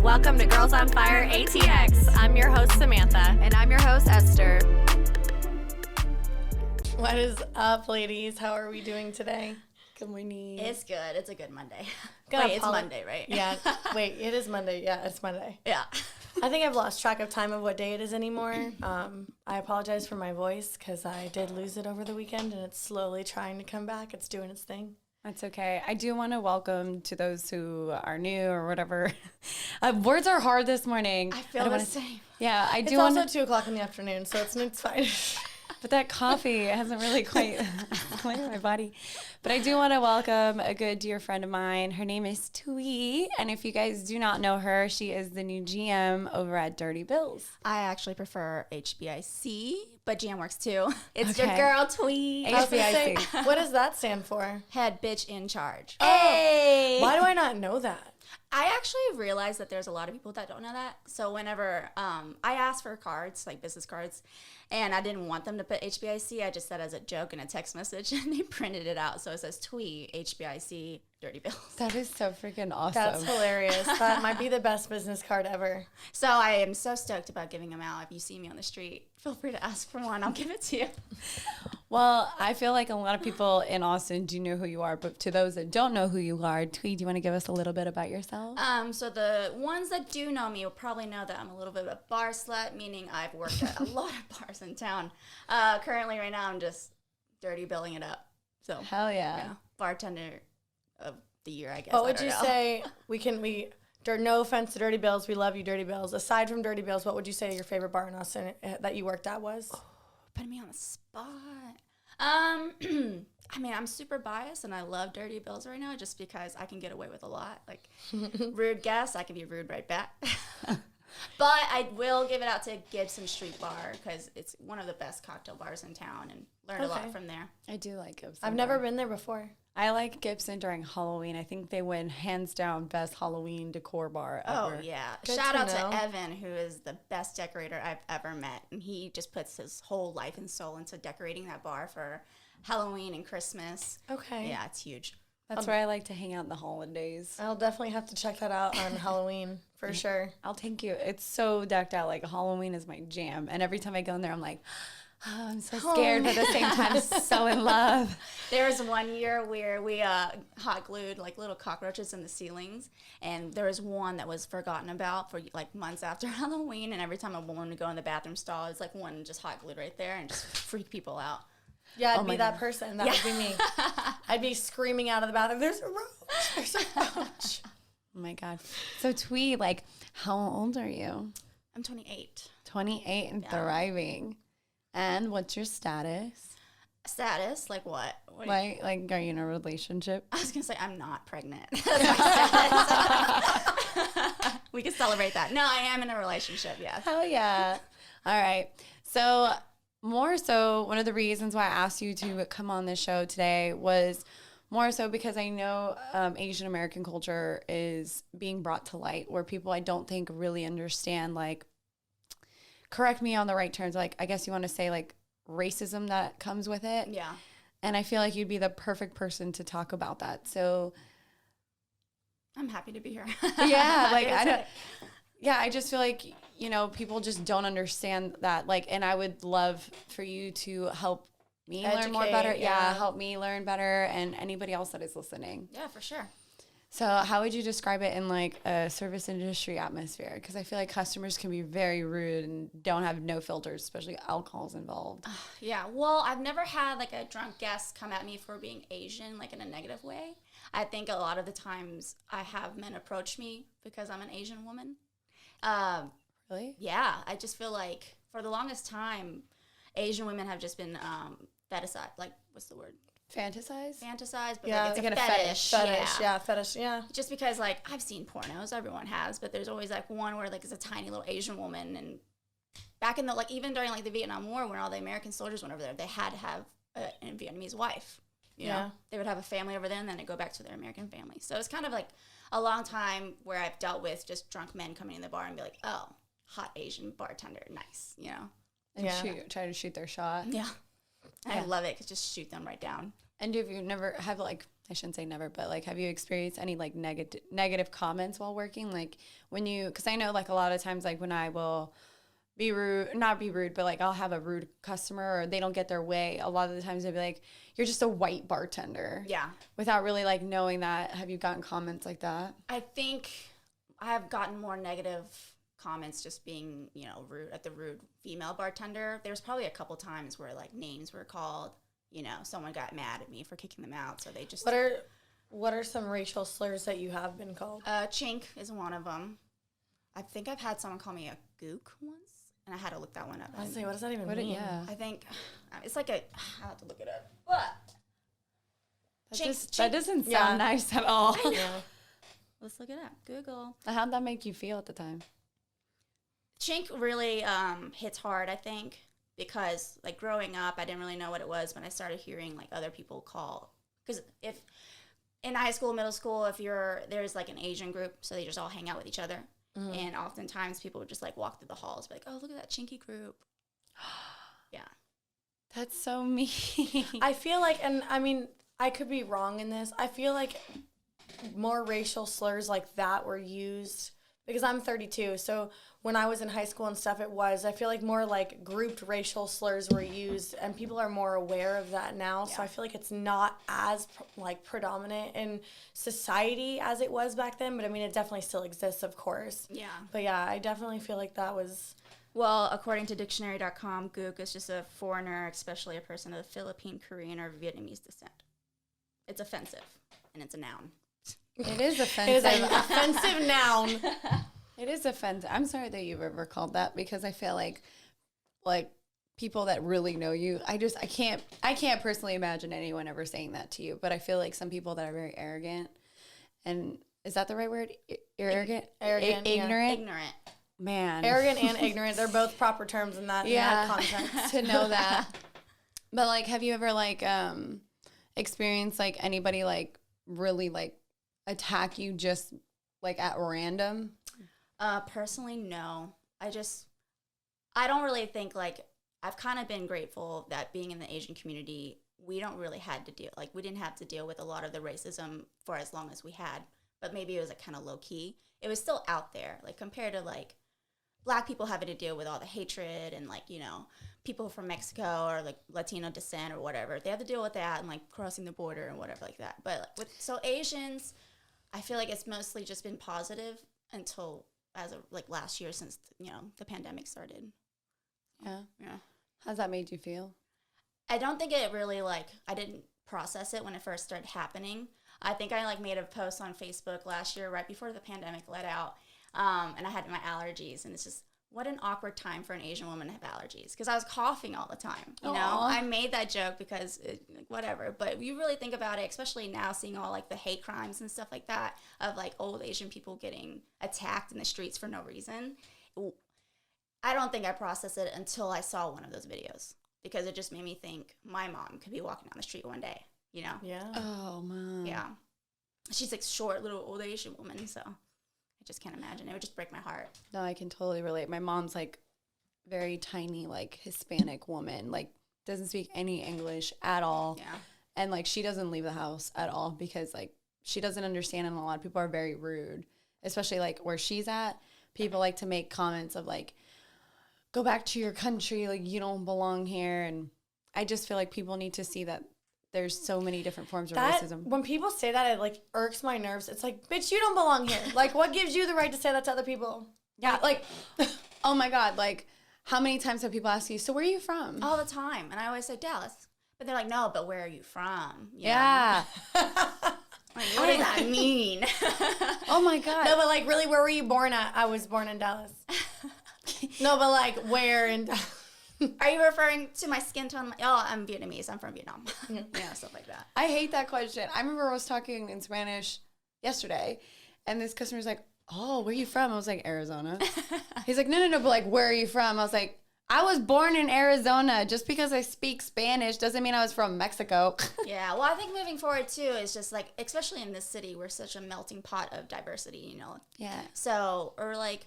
Welcome to Girlsonfireatx. I'm your host, Samantha. And I'm your host, Esther. What is up, ladies? How are we doing today? Good morning. It's good. It's a good Monday. Wait, it's Monday, right? Yeah. Wait, it is Monday. Yeah, it's Monday. Yeah. I think I've lost track of time of what day it is anymore. I apologize for my voice because I did lose it over the weekend and it's slowly trying to come back. It's doing its thing. That's okay. I do want to welcome to those who are new or whatever. Words are hard this morning. I feel the same. Yeah, I do. It's also 2 o'clock in the afternoon, so it's fine. But that coffee hasn't really quite cleared my body. But I do want to welcome a good dear friend of mine. Her name is Twee. And if you guys do not know her, she is the new GM over at Dirty Bills. I actually prefer HBIC, but GM works too. It's Okay. your girl, Twee. HBIC. What does that stand for? Head bitch in charge. Oh, Hey! why do I not know that? I actually realized that there's a lot of people that don't know that. So whenever I asked for cards, like business cards, and I didn't want them to put HBIC, I just said as a joke in a text message, and they printed it out. So it says Twee, HBIC, Dirty Bills. That is so freaking awesome. That's hilarious. That might be the best business card ever. So I am so stoked about giving them out. If you see me on the street, feel free to ask for one. I'll give it to you. Well, I feel like a lot of people in Austin do know who you are, but to those that don't know who you are, Twee, do you want to give us a little bit about yourself? So the ones that do know me will probably know that I'm a little bit of a bar slut, meaning I've worked at a lot of bars in town. Currently, right now, I'm just dirty billing it up. So Hell yeah. bartender of the year, I guess. What would you say? No offense to Dirty Bills. We love you, Dirty Bills. Aside from Dirty Bills, what would you say your favorite bar in Austin that you worked at was? Putting me on the spot. I mean, I'm super biased and I love Dirty Bills right now just because I can get away with a lot. Like, rude guests, I can be rude right back. But I will give it out to Gibson Street Bar because it's one of the best cocktail bars in town and learned a lot from there. I do like Gibson. I've never been there before. I like Gibson during Halloween. I think they win hands down best Halloween decor bar ever. Oh, yeah. Good Shout to out know. to Evan, who is the best decorator I've ever met. And he just puts his whole life and soul into decorating that bar for Halloween and Christmas. Okay. Yeah, it's huge. That's where I like to hang out in the holidays. I'll definitely have to check that out on Halloween for sure. I'll take you. It's so decked out. Like Halloween is my jam. And every time I go in there, I'm like, oh, I'm so scared, but at the same time, so in love. There was one year where we hot glued like little cockroaches in the ceilings, and there was one that was forgotten about for like months after Halloween. And every time a woman would go in the bathroom stall, it's like one just hot glued right there and just freak people out. Yeah, I'd be that person. That would be me. I'd be screaming out of the bathroom, there's a roach, there's a roach. Oh my God. So Twee, like, how old are you? I'm 28. 28 and thriving. And what's your status? Status? Like what? Like, are you in a relationship? I was going to say, I'm not pregnant. That's my status. We can celebrate that. No, I am in a relationship, yes. Hell yeah. All right. So more so, one of the reasons why I asked you to come on this show today was more so because I know Asian American culture is being brought to light where people I don't think really understand, like, correct me on the right terms, like, I guess you want to say, like, racism that comes with it. Yeah. And I feel like you'd be the perfect person to talk about that. So I'm happy to be here. yeah, like, I just feel like, you know, people just don't understand that. Like, and I would love for you to help me learn more better. Yeah, help me learn better and anybody else that is listening. Yeah, for sure. So how would you describe it in like a service industry atmosphere? Because I feel like customers can be very rude and don't have no filters, especially alcohol's involved. Yeah, well, I've never had like a drunk guest come at me for being Asian, like in a negative way. I think a lot of the times I have men approach me because I'm an Asian woman. Really? Yeah, I just feel like for the longest time, Asian women have just been fetishized. Like, what's the word? Fantasized? Fantasized, but Yeah, like it's like a fetish. Fetish, yeah. Just because, like, I've seen pornos, everyone has, but there's always, like, one where, like, it's a tiny little Asian woman, and back in the, like, even during, like, the Vietnam War, when all the American soldiers went over there, they had to have a Vietnamese wife, you know? They would have a family over there, and then they'd go back to their American family. So it's kind of, like, a long time where I've dealt with just drunk men coming in the bar and be like, oh, hot Asian bartender, nice, you know? And try to shoot their shot. Yeah. I love it, because just shoot them right down. And have you never have, like, I shouldn't say never, but like, have you experienced any like negative comments while working? Like when because I know like a lot of times, like when I will be rude, not be rude, but like I'll have a rude customer or they don't get their way. A lot of the times they'll be like, you're just a white bartender. Yeah. Without really like knowing that. Have you gotten comments like that? I think I have gotten more negative comments just being, you know, rude at the rude female bartender. There's probably a couple times where like names were called. You know, someone got mad at me for kicking them out, so they just... What are some racial slurs that you have been called? Chink is one of them. I think I've had someone call me a gook once, and I had to look that one up. I was like, what does that even mean? Yeah. I think it's like I'll have to look it up. What? That doesn't sound nice at all. Yeah. Let's look it up. Google. How'd that make you feel at the time? Chink really hits hard, I think. Because, like, growing up, I didn't really know what it was when I started hearing, like, other people call. Because if in high school, middle school, there's, like, an Asian group, so they just all hang out with each other. Mm-hmm. And oftentimes people would just, like, walk through the halls, like, oh, look at that chinky group. Yeah. That's so mean. I feel like, and I mean, I could be wrong in this. I feel like more racial slurs like that were used, because I'm 32, so when I was in high school and stuff, I feel like more like grouped racial slurs were used, and people are more aware of that now. Yeah. So I feel like it's not as like predominant in society as it was back then. But I mean, it definitely still exists, of course. Yeah. But yeah, I definitely feel like that was. Well, according to dictionary.com, gook is just a foreigner, especially a person of Philippine, Korean, or Vietnamese descent. It's offensive, and it's a noun. It is offensive. It is an offensive noun. It is offensive. I'm sorry that you've ever called that, because I feel like people that really know you, I can't personally imagine anyone ever saying that to you. But I feel like some people that are very arrogant, and is that the right word? Arrogant, ignorant, ignorant. Man, arrogant and ignorant. They're both proper terms in that context. To know that. But like, have you ever like experienced like anybody like really like attack you just like at random? Personally, no. I don't really think, like, I've kind of been grateful that being in the Asian community, we don't really we didn't have to deal with a lot of the racism for as long as we had, but maybe it was like kind of low key. It was still out there, like compared to like Black people having to deal with all the hatred and like, you know, people from Mexico or like Latino descent or whatever. They have to deal with that and like crossing the border and whatever like that. But so Asians, I feel like it's mostly just been positive until as of like last year, since, you know, the pandemic started. Yeah. Yeah. How's that made you feel? I don't think it really I didn't process it when it first started happening. I think I like made a post on Facebook last year right before the pandemic let out. And I had my allergies, and it's just, what an awkward time for an Asian woman to have allergies, because I was coughing all the time. You know, I made that joke because whatever. But you really think about it, especially now seeing all like the hate crimes and stuff like that of like old Asian people getting attacked in the streets for no reason. I don't think I processed it until I saw one of those videos, because it just made me think my mom could be walking down the street one day, you know? Yeah. Oh, man. Yeah. She's like short little old Asian woman, so I just can't imagine. It would just break my heart. No, I can totally relate. My mom's like very tiny, like Hispanic woman, like doesn't speak any English at all. Yeah. And like she doesn't leave the house at all because like she doesn't understand, and a lot of people are very rude, especially like where she's at. People like to make comments of like, go back to your country, like you don't belong here. And I just feel like people need to see that there's so many different forms of racism. When people say that, it like irks my nerves. It's like, bitch, you don't belong here. Like, what gives you the right to say that to other people? Yeah, like, oh my God, like, how many times have people asked you, so where are you from? All the time. And I always say Dallas. But they're like, no, but where are you from? You yeah. Like, what does that mean? Oh my God. No, but like, really, where were you born at? I was born in Dallas. No, but like, where in... Are you referring to my skin tone? Oh, I'm Vietnamese. I'm from Vietnam. Yeah, stuff like that. I hate that question. I remember I was talking in Spanish yesterday, and this customer's like, oh, where are you from? I was like, Arizona. He's like, no, but like, where are you from? I was like, I was born in Arizona. Just because I speak Spanish doesn't mean I was from Mexico. Yeah, well, I think moving forward, too, is just like, especially in this city, we're such a melting pot of diversity, you know? Yeah. So, or like,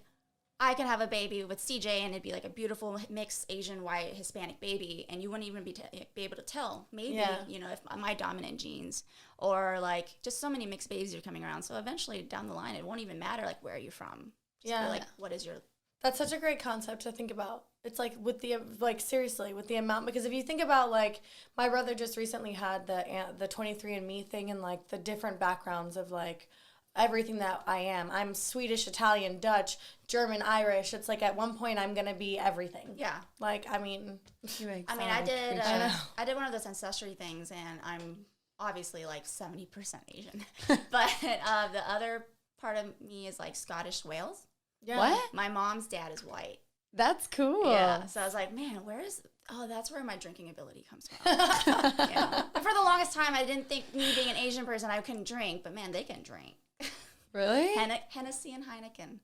I could have a baby with CJ and it'd be like a beautiful mixed Asian, white, Hispanic baby, and you wouldn't even be able to tell, maybe, if my dominant genes, or like just so many mixed babies are coming around. So eventually down the line, it won't even matter like where are you from. Just like what is your... That's such a great concept to think about. It's like seriously with the amount, because if you think about like my brother just recently had the 23andMe thing and like the different backgrounds of like everything that I am. I'm Swedish, Italian, Dutch, German, Irish. It's like at one point I'm gonna be everything. Yeah. Like I mean, I did one of those ancestry things, and I'm obviously like 70% Asian, but the other part of me is like Scottish Wales. Yeah. What? My mom's dad is white. That's cool. Yeah. So I was like, man, that's where my drinking ability comes from. Yeah. And for the longest time, I didn't think me being an Asian person, I couldn't drink, but man, they can drink. Really? Hennessy and Heineken.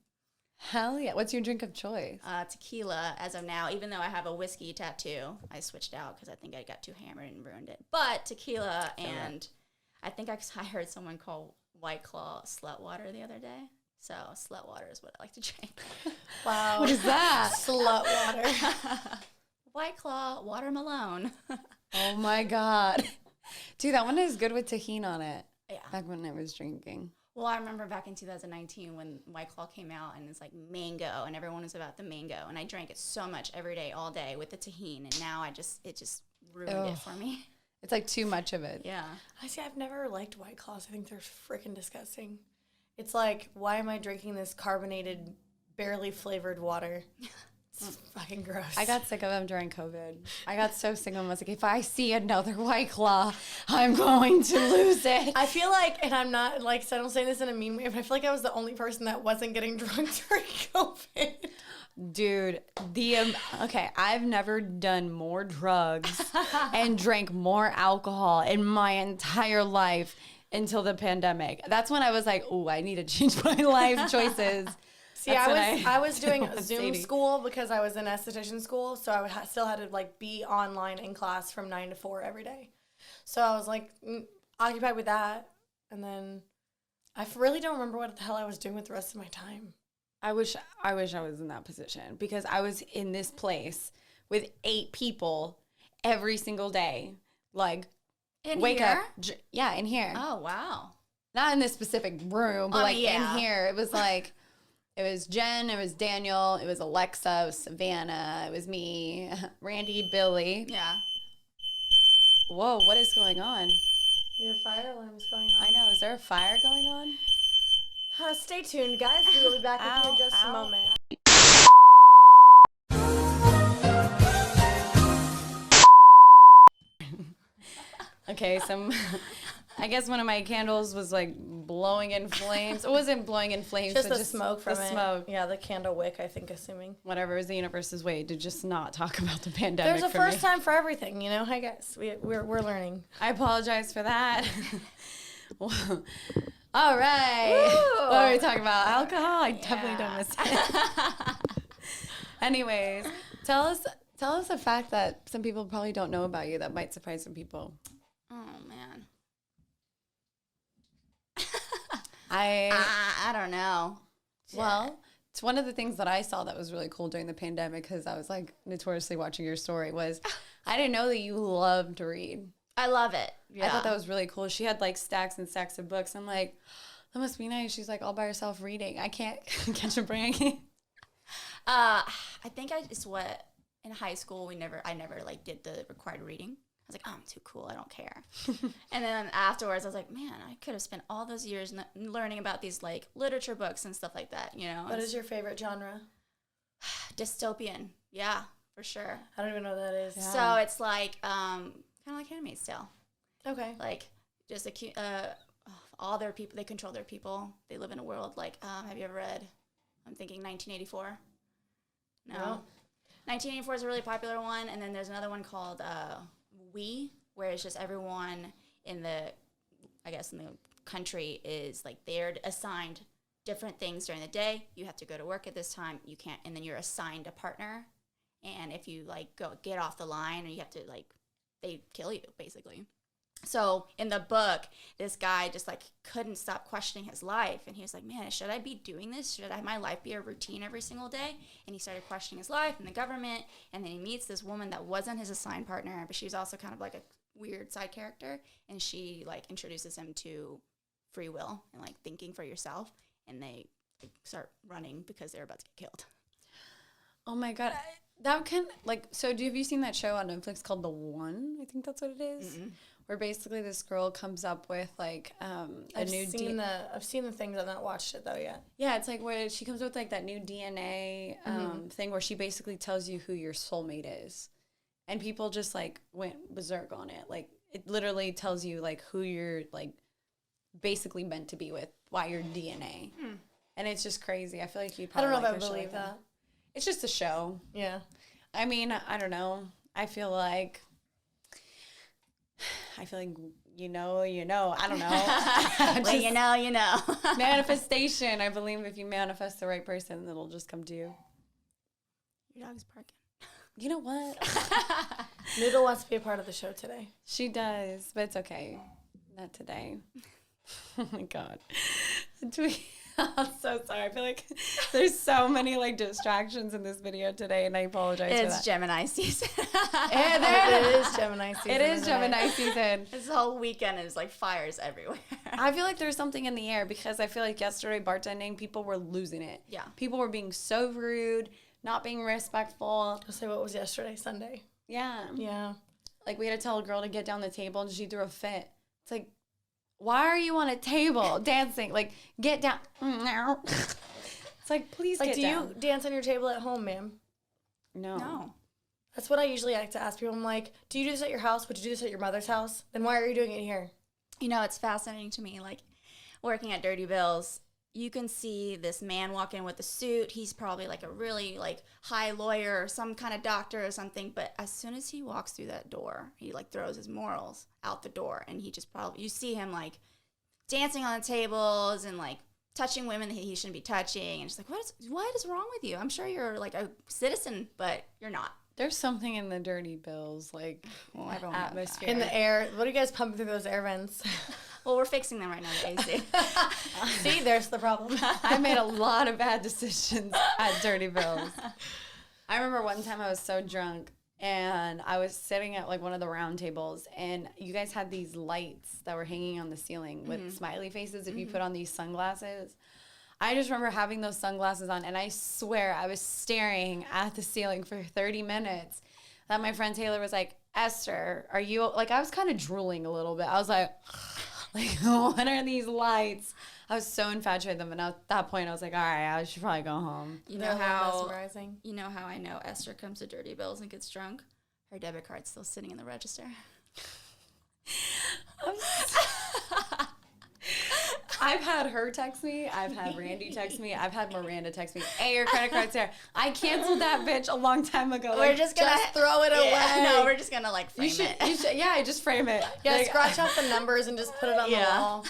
Hell yeah. What's your drink of choice? Tequila as of now, even though I have a whiskey tattoo. I switched out because I think I got too hammered and ruined it. But tequila, and I think I heard someone call White Claw slut water the other day. So slut water is what I like to drink. Wow. What is that? Slut water. White Claw, Water Malone. Oh my God. Dude, that one is good with tahini on it. Yeah. Back when I was drinking. Well, I remember back in 2019 when White Claw came out and it's like mango and everyone was about the mango. And I drank it so much every day, all day with the tahini. And now it just ruined it for me. It's like too much of it. Yeah. I've never liked White Claws. I think they're freaking disgusting. It's like, why am I drinking this carbonated, barely flavored water? It's fucking gross. I got sick of them during COVID. I got so sick of them. I was like, if I see another White Claw, I'm going to lose it. I feel like, and I'm not, like, so I don't say this in a mean way, but I feel like I was the only person that wasn't getting drunk during COVID. Dude, okay, I've never done more drugs and drank more alcohol in my entire life until the pandemic. That's when I was like, oh, I need to change my life choices. See, I was doing Zoom school because I was in esthetician school, so I still had to like be online in class from 9 to 4 every day. So I was like occupied with that, and then I really don't remember what the hell I was doing with the rest of my time. I wish I was in that position because I was in this place with 8 people every single day, like. Wake up. Yeah, in here. Oh, wow. Not in this specific room, but in here. It was like, it was Jen, it was Daniel, it was Alexa, it was Savannah, it was me, Randy, Billy. Yeah. Whoa, what is going on? Your fire alarm's going on. I know. Is there a fire going on? Stay tuned, guys. We will be back with you in just a moment. Okay, I guess one of my candles was like blowing in flames. It wasn't blowing in flames. Just the smoke from it. Smoke. Yeah, the candle wick, I think, assuming. Whatever is the universe's way to just not talk about the pandemic. There's a first time for everything, you know? Hi, guys. We're learning. I apologize for that. All right. Woo! What are we talking about? Alcohol? I definitely don't miss it. Anyways, tell us a fact that some people probably don't know about you that might surprise some people. Oh, man. I don't know. Well, it's one of the things that I saw that was really cool during the pandemic because I was like notoriously watching your story was I didn't know that you loved to read. I love it. Yeah. I thought that was really cool. She had like stacks and stacks of books. I'm like, that must be nice. She's like all by herself reading. I can't catch a break. I think in high school I never like did the required reading. I was like, oh, I'm too cool. I don't care. And then afterwards, I was like, man, I could have spent all those years learning about these like literature books and stuff like that. You know. What is your favorite genre? Dystopian. Yeah, for sure. I don't even know what that is. Yeah. So it's like kind of like Handmaid's Tale. Okay. Like just all their people. They control their people. They live in a world like. Have you ever read? I'm thinking 1984. No. 1984 is a really popular one, and then there's another one called where it's just everyone in the country is like they're assigned different things during the day. You have to go to work at this time. You can't, and then you're assigned a partner. And if you like get off the line, or you have to like, they kill you basically. So in the book, this guy just like couldn't stop questioning his life. And he was like, man, should I be doing this? Should my life be a routine every single day? And he started questioning his life and the government. And then he meets this woman that wasn't his assigned partner, but she was also kind of like a weird side character. And she like introduces him to free will and like thinking for yourself. And they like, start running because they're about to get killed. Oh my God. That can, like, so have you seen that show on Netflix called The One? I think that's what it is. Mm-mm. Where basically this girl comes up with like I've seen the things. I've not watched it though yet. Yeah, it's like where she comes up with like that new DNA thing where she basically tells you who your soulmate is, and people just like went berserk on it. Like it literally tells you like who you're like basically meant to be with by your DNA, and it's just crazy. I feel like you. I don't know if I believe that. It's just a show. Yeah. I mean, I don't know. I feel like you know. I don't know. Well, you know. Manifestation. I believe if you manifest the right person, it'll just come to you. Your dog's barking. You know what? Noodle wants to be a part of the show today. She does, but it's okay. Not today. Oh my God. Twee. I'm so sorry. I feel like there's so many like distractions in this video today, and I apologize for that. It's Gemini season. It is Gemini season. It is Gemini season. This whole weekend is like fires everywhere. I feel like there's something in the air because I feel like yesterday bartending, people were losing it. Yeah. People were being so rude, not being respectful. I'll say what was yesterday, Sunday. Yeah. Yeah. Like we had to tell a girl to get down the table and she threw a fit. It's like, why are you on a table dancing? Like, get down. It's like, please like, get down. Do you dance on your table at home, ma'am? No. That's what I usually like to ask people. I'm like, do you do this at your house? Would you do this at your mother's house? Then why are you doing it here? You know, it's fascinating to me. Like, working at Dirty Bill's, you can see this man walk in with a suit. He's probably like a really like high lawyer or some kind of doctor or something. But as soon as he walks through that door, he like throws his morals out the door. And he just probably, you see him like dancing on the tables and like touching women that he shouldn't be touching. And just like, what is wrong with you? I'm sure you're like a citizen, but you're not. There's something in the Dirty Bills, like atmosphere. In the air. What are you guys pumping through those air vents? Well, we're fixing them right now, the AC. See, there's the problem. I made a lot of bad decisions at Dirty Bills. I remember one time I was so drunk and I was sitting at like one of the round tables and you guys had these lights that were hanging on the ceiling with smiley faces if you put on these sunglasses. I just remember having those sunglasses on and I swear I was staring at the ceiling for 30 minutes. That my friend Taylor was like, Esther, are you, like I was kind of drooling a little bit. I was like, what are these lights? I was so infatuated with them, and at that point, I was like, all right, I should probably go home. You know how I know Esther comes to Dirty Bills and gets drunk? Her debit card's still sitting in the register. I've had her text me. I've had Randy text me. I've had Miranda text me. Hey, your credit card's there. I canceled that bitch a long time ago. We're just gonna throw it away. No, we're just gonna like frame it. You should, yeah, just frame it. Yeah, like, scratch out the numbers and just put it on the wall.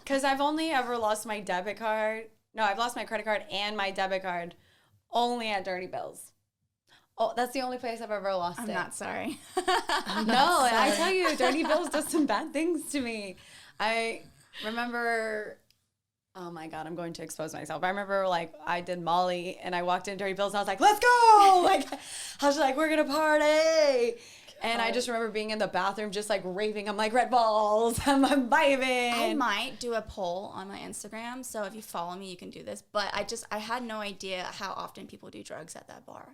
Because I've only ever lost my debit card. No, I've lost my credit card and my debit card only at Dirty Bills. Oh, that's the only place I've ever lost it. I'm not sorry. I tell you, Dirty Bills does some bad things to me. I remember, oh my God, I'm going to expose myself. I remember like I did Molly and I walked in Dirty Bills and I was like, let's go. Like I was like, we're going to party. And I just remember being in the bathroom just like raving. I'm like, Red Balls, I'm vibing. I might do a poll on my Instagram. So if you follow me, you can do this. But I had no idea how often people do drugs at that bar.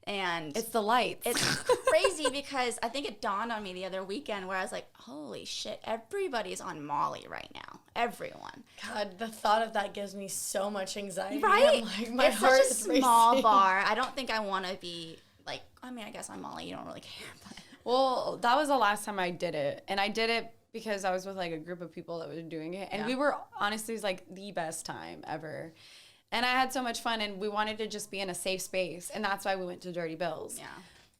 And it's the lights. It's crazy because I think it dawned on me the other weekend where I was like, holy shit, everybody's on Molly right now. Everyone. God, the thought of that gives me so much anxiety. Right? Like, my it's heart such a is small racing. bar. I don't think I want to be like, I mean, I guess on Molly, you don't really care. But well, that was the last time I did it. And I did it because I was with like a group of people that were doing it. And we were, honestly, it was like the best time ever. And I had so much fun and we wanted to just be in a safe space. And that's why we went to Dirty Bills. Yeah.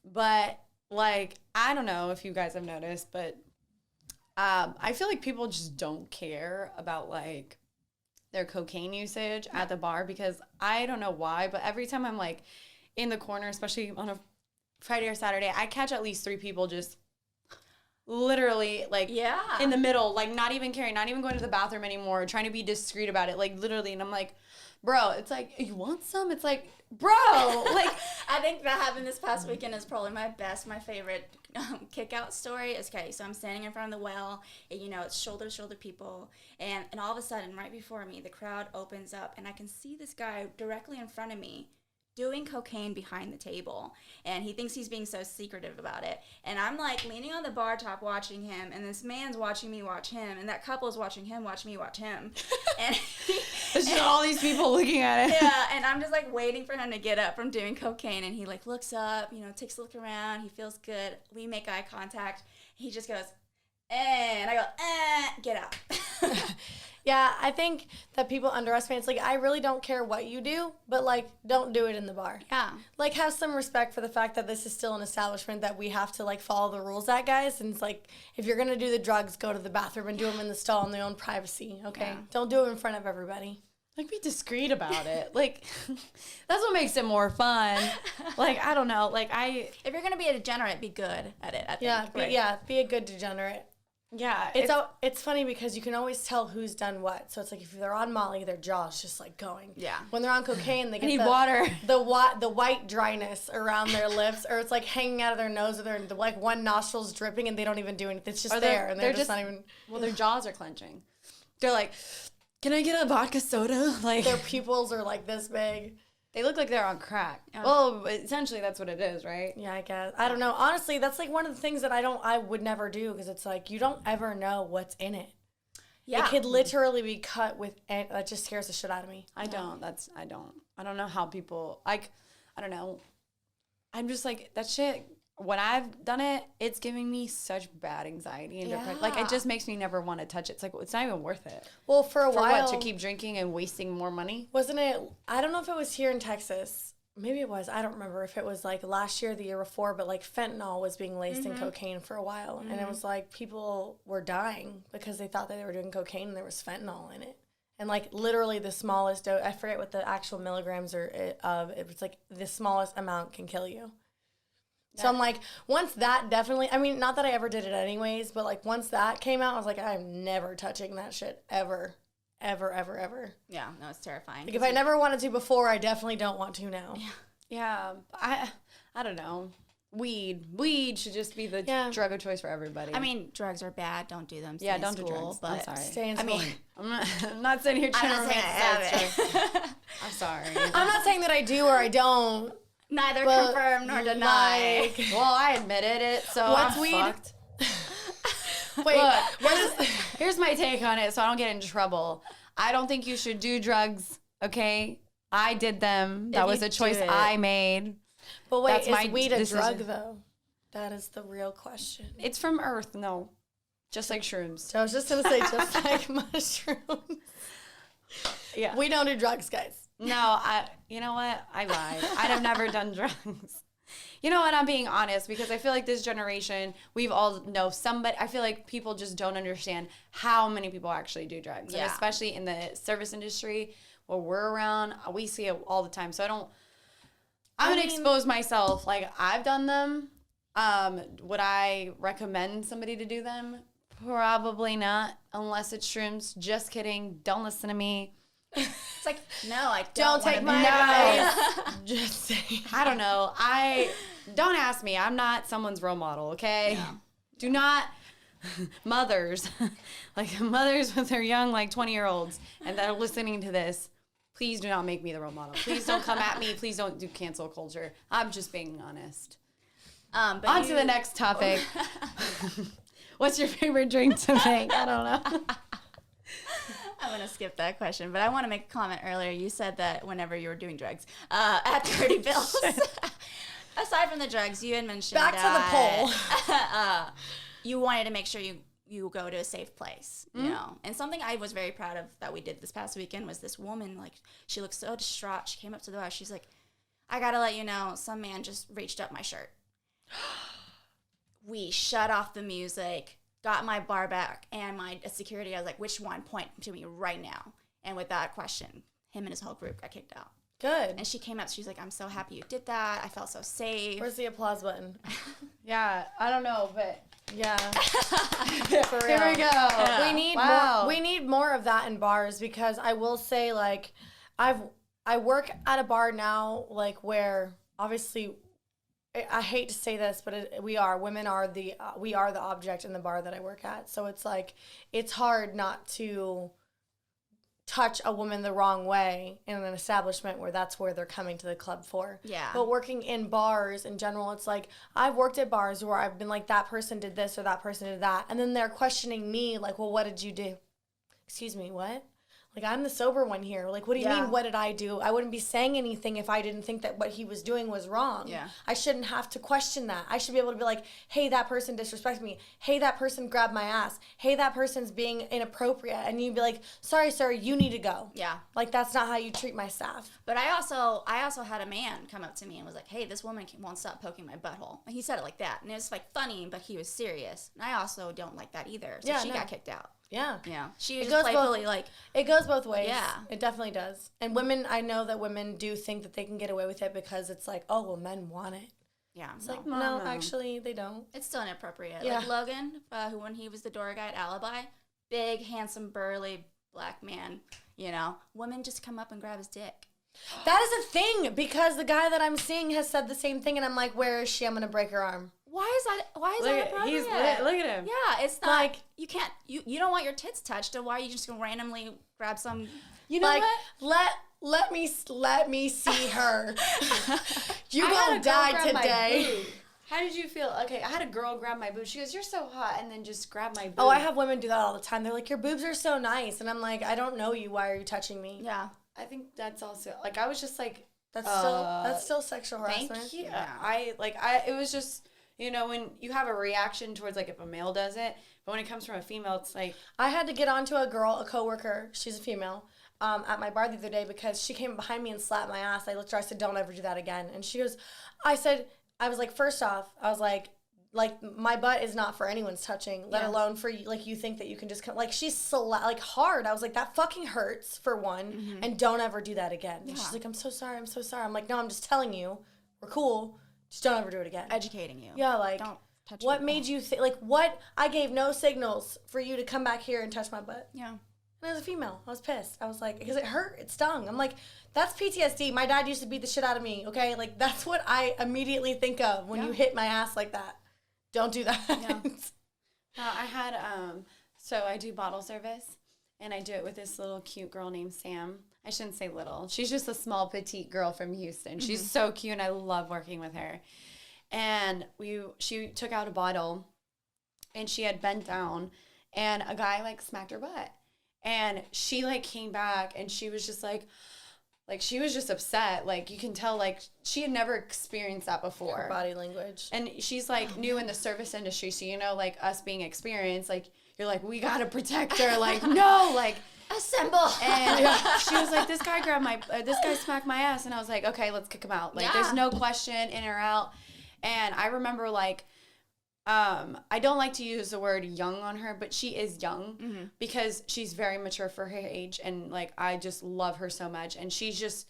But like, I don't know if you guys have noticed, but I feel like people just don't care about like their cocaine usage at the bar because I don't know why, but every time I'm like in the corner, especially on a Friday or Saturday, I catch at least 3 people just literally like Yeah. in the middle, like not even caring, not even going to the bathroom anymore, trying to be discreet about it, like literally. And I'm like, bro, it's like, you want some? It's like, bro, like. I think that happened this past weekend is probably my favorite kick out story. Is, okay, so I'm standing in front of the well, and it's shoulder to shoulder people, and all of a sudden, right before me, the crowd opens up, and I can see this guy directly in front of me doing cocaine behind the table, and he thinks he's being so secretive about it, and I'm like leaning on the bar top watching him, and this man's watching me watch him, and that couple's watching him watch me watch him, and there's just all these people looking at it. yeah, and I'm just like waiting for him to get up from doing cocaine, and he like looks up, takes a look around, he feels good, we make eye contact, he just goes, and I go, get out. Yeah, I think that people underestimate. It's like, I really don't care what you do, but like, don't do it in the bar. Yeah. Like, have some respect for the fact that this is still an establishment that we have to like follow the rules at, guys. And it's like, if you're gonna do the drugs, go to the bathroom and do them in the stall in their own privacy. Okay, Yeah. Don't do it in front of everybody. Like, be discreet about it. Like, that's what makes it more fun. Like, I don't know. Like, If you're gonna be a degenerate, be good at it. I think. Yeah, right? be a good degenerate. yeah, It's funny because you can always tell who's done what. So it's like if they're on Molly, their jaw's just like going. Yeah. When they're on cocaine, they get need water. The white dryness around their lips, or it's like hanging out of their nose, or the like one nostril's dripping, and they don't even do anything. It's just there, and they're just not even. Well, their jaws are clenching. They're like, can I get a vodka soda? Like, Their pupils are like this big. they look like they're on crack. Yeah. Well, essentially that's what it is, right? Yeah, I guess. I don't know. Honestly, that's like one of the things that I would never do, because it's like you don't ever know what's in it. Yeah. It could literally be cut with. That just scares the shit out of me. I don't. I don't know how people, like, I don't know. I'm just like, that shit, when I've done it, it's giving me such bad anxiety and depression. Like, it just makes me never want to touch it. It's like, it's not even worth it. Well, for a For while, what, to keep drinking and wasting more money? wasn't it? I don't know if it was here in Texas. Maybe it was. I don't remember if it was like last year or the year before, but like fentanyl was being laced in cocaine for a while. And it was like people were dying because they thought that they were doing cocaine and there was fentanyl in it. And like literally the smallest dose, I forget what the actual milligrams are of, it was like the smallest amount can kill you. So I'm like, once that definitely, I mean, not that I ever did it anyways, but like once that came out, I was like, I'm never touching that shit ever, ever, ever, ever. Yeah, no, it's terrifying. Like if I never wanted to before, I definitely don't want to now. Yeah, I don't know. Weed should just be the drug of choice for everybody. I mean, drugs are bad. Don't do them. Stay yeah, in don't do school, drugs. But I'm sorry. Stay in I school. mean, I'm not sitting here I'm trying not to saying I have it. I'm sorry. I'm not saying that I do or I don't. Neither But, confirm nor deny. like, Well, I admitted it, so What's I'm weed? fucked. Wait, Look, here's my take on it, so I don't get in trouble. I don't think you should do drugs. Okay, I did them. That If was you a choice do it. I made. but wait, That's my is weed a decision. drug though? That is the real question. It's from Earth, no, just like shrooms. So I was just gonna say, just like mushrooms. Yeah. We don't do drugs, guys. No, you know what? I lied. I'd have never done drugs. You know what? I'm being honest because I feel like this generation, we've all know somebody. I feel like people just don't understand how many people actually do drugs. Yeah. And especially in the service industry where we're around, we see it all the time. So I'm going to expose myself. Like, I've done them. Would I recommend somebody to do them? Probably not, unless it's shrooms. Just kidding. Don't listen to me. It's like, no, I Don't wanna take be my that advice. Just saying. I don't know. Don't ask me. I'm not someone's role model, okay? Yeah. Do not mothers with their young 20-year-olds and that are listening to this. Please do not make me the role model. Please don't come at me. Please don't do cancel culture. I'm just being honest. But On to the next topic. What's your favorite drink to make? I don't know. I'm going to skip that question, but I want to make a comment earlier. You said that whenever you were doing drugs, at Dirty Bills, aside from the drugs, you had mentioned Back to the poll. You wanted to make sure you go to a safe place, you know. And something I was very proud of that we did this past weekend was this woman, she looked so distraught. She came up to the bar. She's like, I got to let you know, some man just reached up my shirt. We shut off the music, got my bar back, and my security, I was like, which one? Point to me right now. And with that question, him and his whole group got kicked out. Good. And she came up, she's like, I'm so happy you did that. I felt so safe. Where's the applause button? Yeah, I don't know, but Yeah. For real. Here we go. We need more. We need more of that in bars, because I will say, like, I work at a bar now, like, where obviously, I hate to say this, but women are the object in the bar that I work at. So it's like, it's hard not to touch a woman the wrong way in an establishment where that's where they're coming to the club for. Yeah. But working in bars in general, it's like, I've worked at bars where I've been like, that person did this or that person did that. And then they're questioning me, like, well, what did you do? Excuse me, what? Like, I'm the sober one here. Like, what do you mean, what did I do? I wouldn't be saying anything if I didn't think that what he was doing was wrong. Yeah. I shouldn't have to question that. I should be able to be like, hey, that person disrespected me. Hey, that person grabbed my ass. Hey, that person's being inappropriate. And you'd be like, sorry, sir, you need to go. Yeah. Like, that's not how you treat my staff. But I also had a man come up to me and was like, hey, this woman won't stop poking my butthole. And he said it like that. And it was, like, funny, but he was serious. And I also don't like that either. So she got kicked out. Yeah. Yeah. She was just playfully like... It goes both ways. Yeah. It definitely does. And women, I know that women do think that they can get away with it because it's like, oh, well, men want it. Yeah. It's like, no, actually, they don't. It's still inappropriate. Yeah. Like Logan, when he was the door guy at Alibi, big, handsome, burly black man, you know, women just come up and grab his dick. That is a thing, because the guy that I'm seeing has said the same thing, and I'm like, where is she? I'm going to break her arm. Why is that appropriate? He's lit. Look at him. Yeah, it's not like, you can't you don't want your tits touched, so why are you just gonna randomly grab some? You know like, what? let me see her. You gonna die today. How did you feel? Okay, I had a girl grab my boob. She goes, "You're so hot," and then just grab my boob. Oh, I have women do that all the time. They're like, your boobs are so nice, and I'm like, I don't know you. Why are you touching me? Yeah, I think that's also like, I was just like, that's still sexual harassment. Thank you. Yeah. It was just, you know, when you have a reaction towards, like, if a male does it, but when it comes from a female, it's like... I had to get onto a coworker, she's a female, at my bar the other day, because she came behind me and slapped my ass. I looked at her, I said, don't ever do that again. And she goes, I was like, first off, I was like, my butt is not for anyone's touching, let alone for you. Like, you think that you can just come, like, she's like hard. I was like, that fucking hurts, for one, and don't ever do that again. Yeah. And she's like, I'm so sorry. I'm like, no, I'm just telling you, we're cool. Just don't ever do it again. educating you. Yeah, like, don't touch what people. made you think, like, what? I gave no signals for you to come back here and touch my butt. Yeah. And as a female, I was pissed. I was like, because it hurt, it stung. I'm like, that's PTSD. My dad used to beat the shit out of me, okay? Like, that's what I immediately think of when you hit my ass like that. Don't do that. Yeah. I had, so I do bottle service, and I do it with this little cute girl named Sam. I shouldn't say little. She's just a small, petite girl from Houston. She's so cute, and I love working with her. And she took out a bottle, and she had bent down, and a guy, like, smacked her butt. And she, like, came back, and she was just like, she was just upset. Like, you can tell, like, she had never experienced that before. Her body language. And she's, like, new in the service industry, so, you know, like, us being experienced, like, you're like, we gotta protect her. Like, no, like, assemble. And she was like, this guy smacked my ass. And I was like, okay, let's kick him out. Like, there's no question, in or out. And I remember, like, I don't like to use the word young on her, but she is young because she's very mature for her age. And, like, I just love her so much. And she's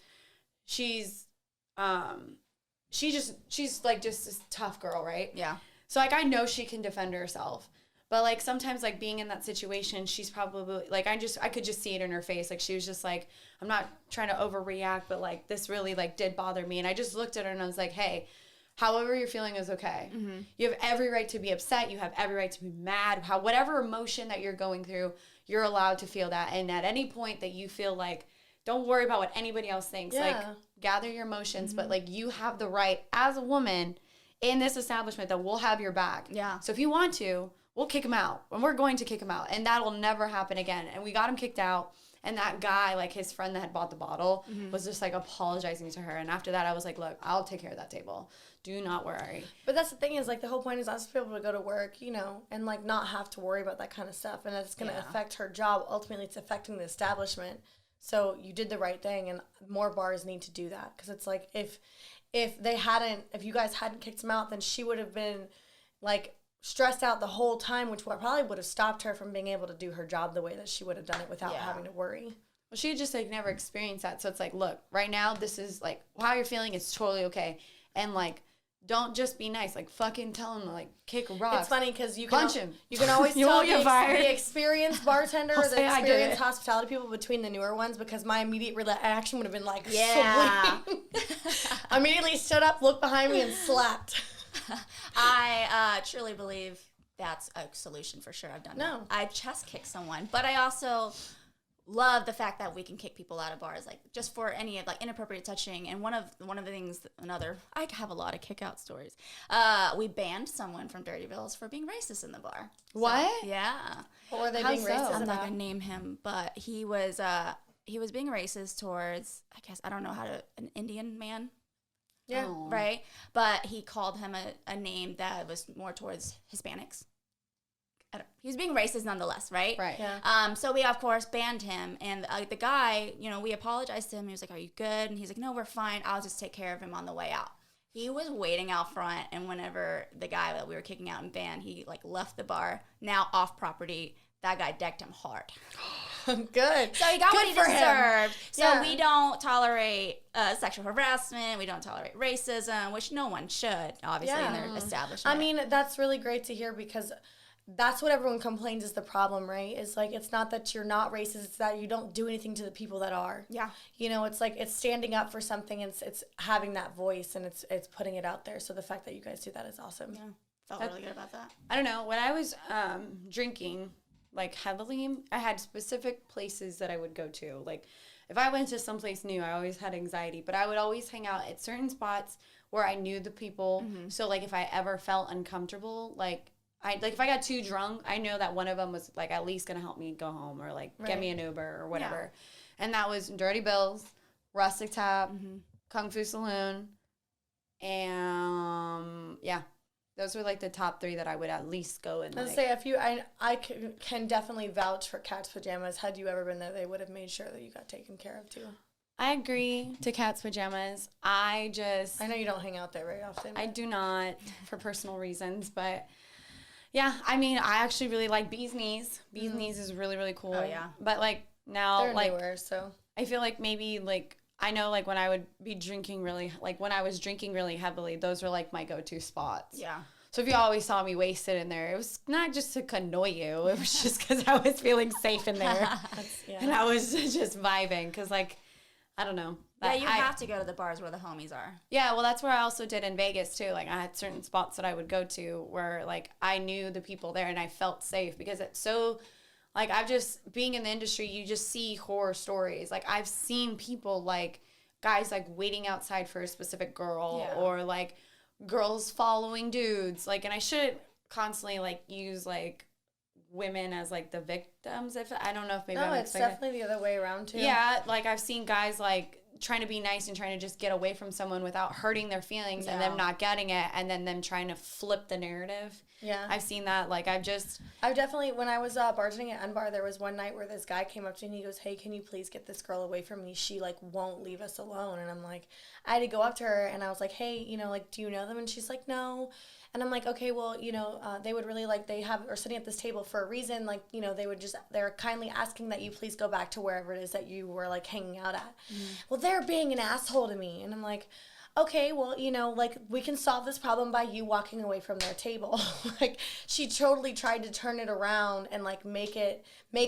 like just this tough girl, right? Yeah. So, like, I know she can defend herself. But, like, sometimes, like, being in that situation, she's probably, like, I could just see it in her face. Like, she was just like, I'm not trying to overreact, but, like, this really, like, did bother me. And I just looked at her and I was like, hey, however you're feeling is okay. Mm-hmm. You have every right to be upset. You have every right to be mad. Whatever emotion that you're going through, you're allowed to feel that. And at any point that you feel like, don't worry about what anybody else thinks. Yeah. Like, gather your emotions. But, like, you have the right as a woman in this establishment that we'll have your back. Yeah. So if you want to, we'll kick him out. And we're going to kick him out. And that'll never happen again. And we got him kicked out. And that guy, like, his friend that had bought the bottle was just, like, apologizing to her. And after that, I was like, look, I'll take care of that table. Do not worry. But that's the thing is, like, the whole point is us to be able to go to work, you know, and, like, not have to worry about that kind of stuff. And it's going to affect her job. Ultimately, it's affecting the establishment. So you did the right thing, and more bars need to do that. Because it's like, if you guys hadn't kicked him out, then she would have been, like, stressed out the whole time, which probably would have stopped her from being able to do her job the way that she would have done it without having to worry. Well, she had just, like, never experienced that. So it's like, look, right now, this is, like, how you're feeling is totally okay. And, like, don't just be nice. Like, fucking tell him to, like, kick rocks. It's funny because you can punch him. You can always You tell won't get fired. the experienced bartender or the say I did experienced it. hospitality people between the newer ones, because my immediate reaction would have been like, Yeah. Immediately stood up, looked behind me, and slapped. I truly believe that's a solution for sure. I've done No. that. I've chest kicked someone, but I also love the fact that we can kick people out of bars, like just for any of like inappropriate touching. And one of the things, I have a lot of kick out stories. We banned someone from Dirty Bills for being racist in the bar. What? So, yeah. What were they How being so? racist I'm not about? gonna name him, but he was being racist towards, I guess, I don't know an Indian man. Yeah. Oh. Right? But he called him a name that was more towards Hispanics. He was being racist nonetheless, right? Right. Yeah. So we, of course, banned him. And the guy, we apologized to him. He was like, are you good? And he's like, no, we're fine. I'll just take care of him on the way out. He was waiting out front. And whenever the guy that we were kicking out and banned, he like left the bar, now off property, that guy decked him hard. Good. So he got Good what he for him. deserved. So Yeah. we don't tolerate sexual harassment. We don't tolerate racism, which no one should, obviously, in their establishment. I mean, that's really great to hear, because that's what everyone complains is the problem, right? Is like, it's not that you're not racist, it's that you don't do anything to the people that are. Yeah. It's like, it's standing up for something, and it's having that voice, and it's putting it out there. So the fact that you guys do that is awesome. Yeah. Felt really good about that. I don't know. When I was drinking, like, heavily, I had specific places that I would go to. Like, if I went to someplace new, I always had anxiety. But I would always hang out at certain spots where I knew the people. Mm-hmm. So, like, if I ever felt uncomfortable, if I got too drunk, I know that one of them was, like, at least going to help me go home or, like, get me an Uber or whatever. Yeah. And that was Dirty Bills, Rustic Tap, Kung Fu Saloon, and, yeah. Those were, like, the top 3 that I would at least go in. Let's say I can definitely vouch for Cat's Pajamas. Had you ever been there, they would have made sure that you got taken care of, too. I agree to Cat's Pajamas. I know you don't hang out there very often. I do not, for personal reasons, but... Yeah, I mean, I actually really like Bee's Knees. Bee's Knees is really, really cool. Oh, yeah. But, like, now, they're like... newer, so... I feel like maybe, like... I know, like, when I would be drinking really... Like, when I was drinking really heavily, those were, like, my go-to spots. Yeah. So if you always saw me wasted in there, it was not just to annoy you. It was just because I was feeling safe in there. And I was just vibing because, like, I don't know. Yeah, you have to go to the bars where the homies are. Yeah, well, that's where I also did in Vegas, too. Like, I had certain spots that I would go to where, like, I knew the people there and I felt safe because it's so, like, being in the industry, you just see horror stories. Like, I've seen people, like, guys, like, waiting outside for a specific girl or, like, girls following dudes. Like, and I shouldn't constantly, like, use, like, women as, like, the victims. I don't know if maybe it's definitely the other way around, too. Yeah, like, I've seen guys, like, trying to be nice and trying to just get away from someone without hurting their feelings and them not getting it and then them trying to flip the narrative. Yeah. I've seen that. Like, I've definitely, when I was bartending at Unbar, there was one night where this guy came up to me and he goes, hey, can you please get this girl away from me? She, like, won't leave us alone. And I'm like, I had to go up to her and I was like, hey, like, do you know them? And she's like, no. And I'm like, okay, well, they would really, like, are sitting at this table for a reason. Like, they're kindly asking that you please go back to wherever it is that you were, like, hanging out at. Well, they're being an asshole to me. And I'm like, okay, well, like, we can solve this problem by you walking away from their table. Like, she totally tried to turn it around and, like, make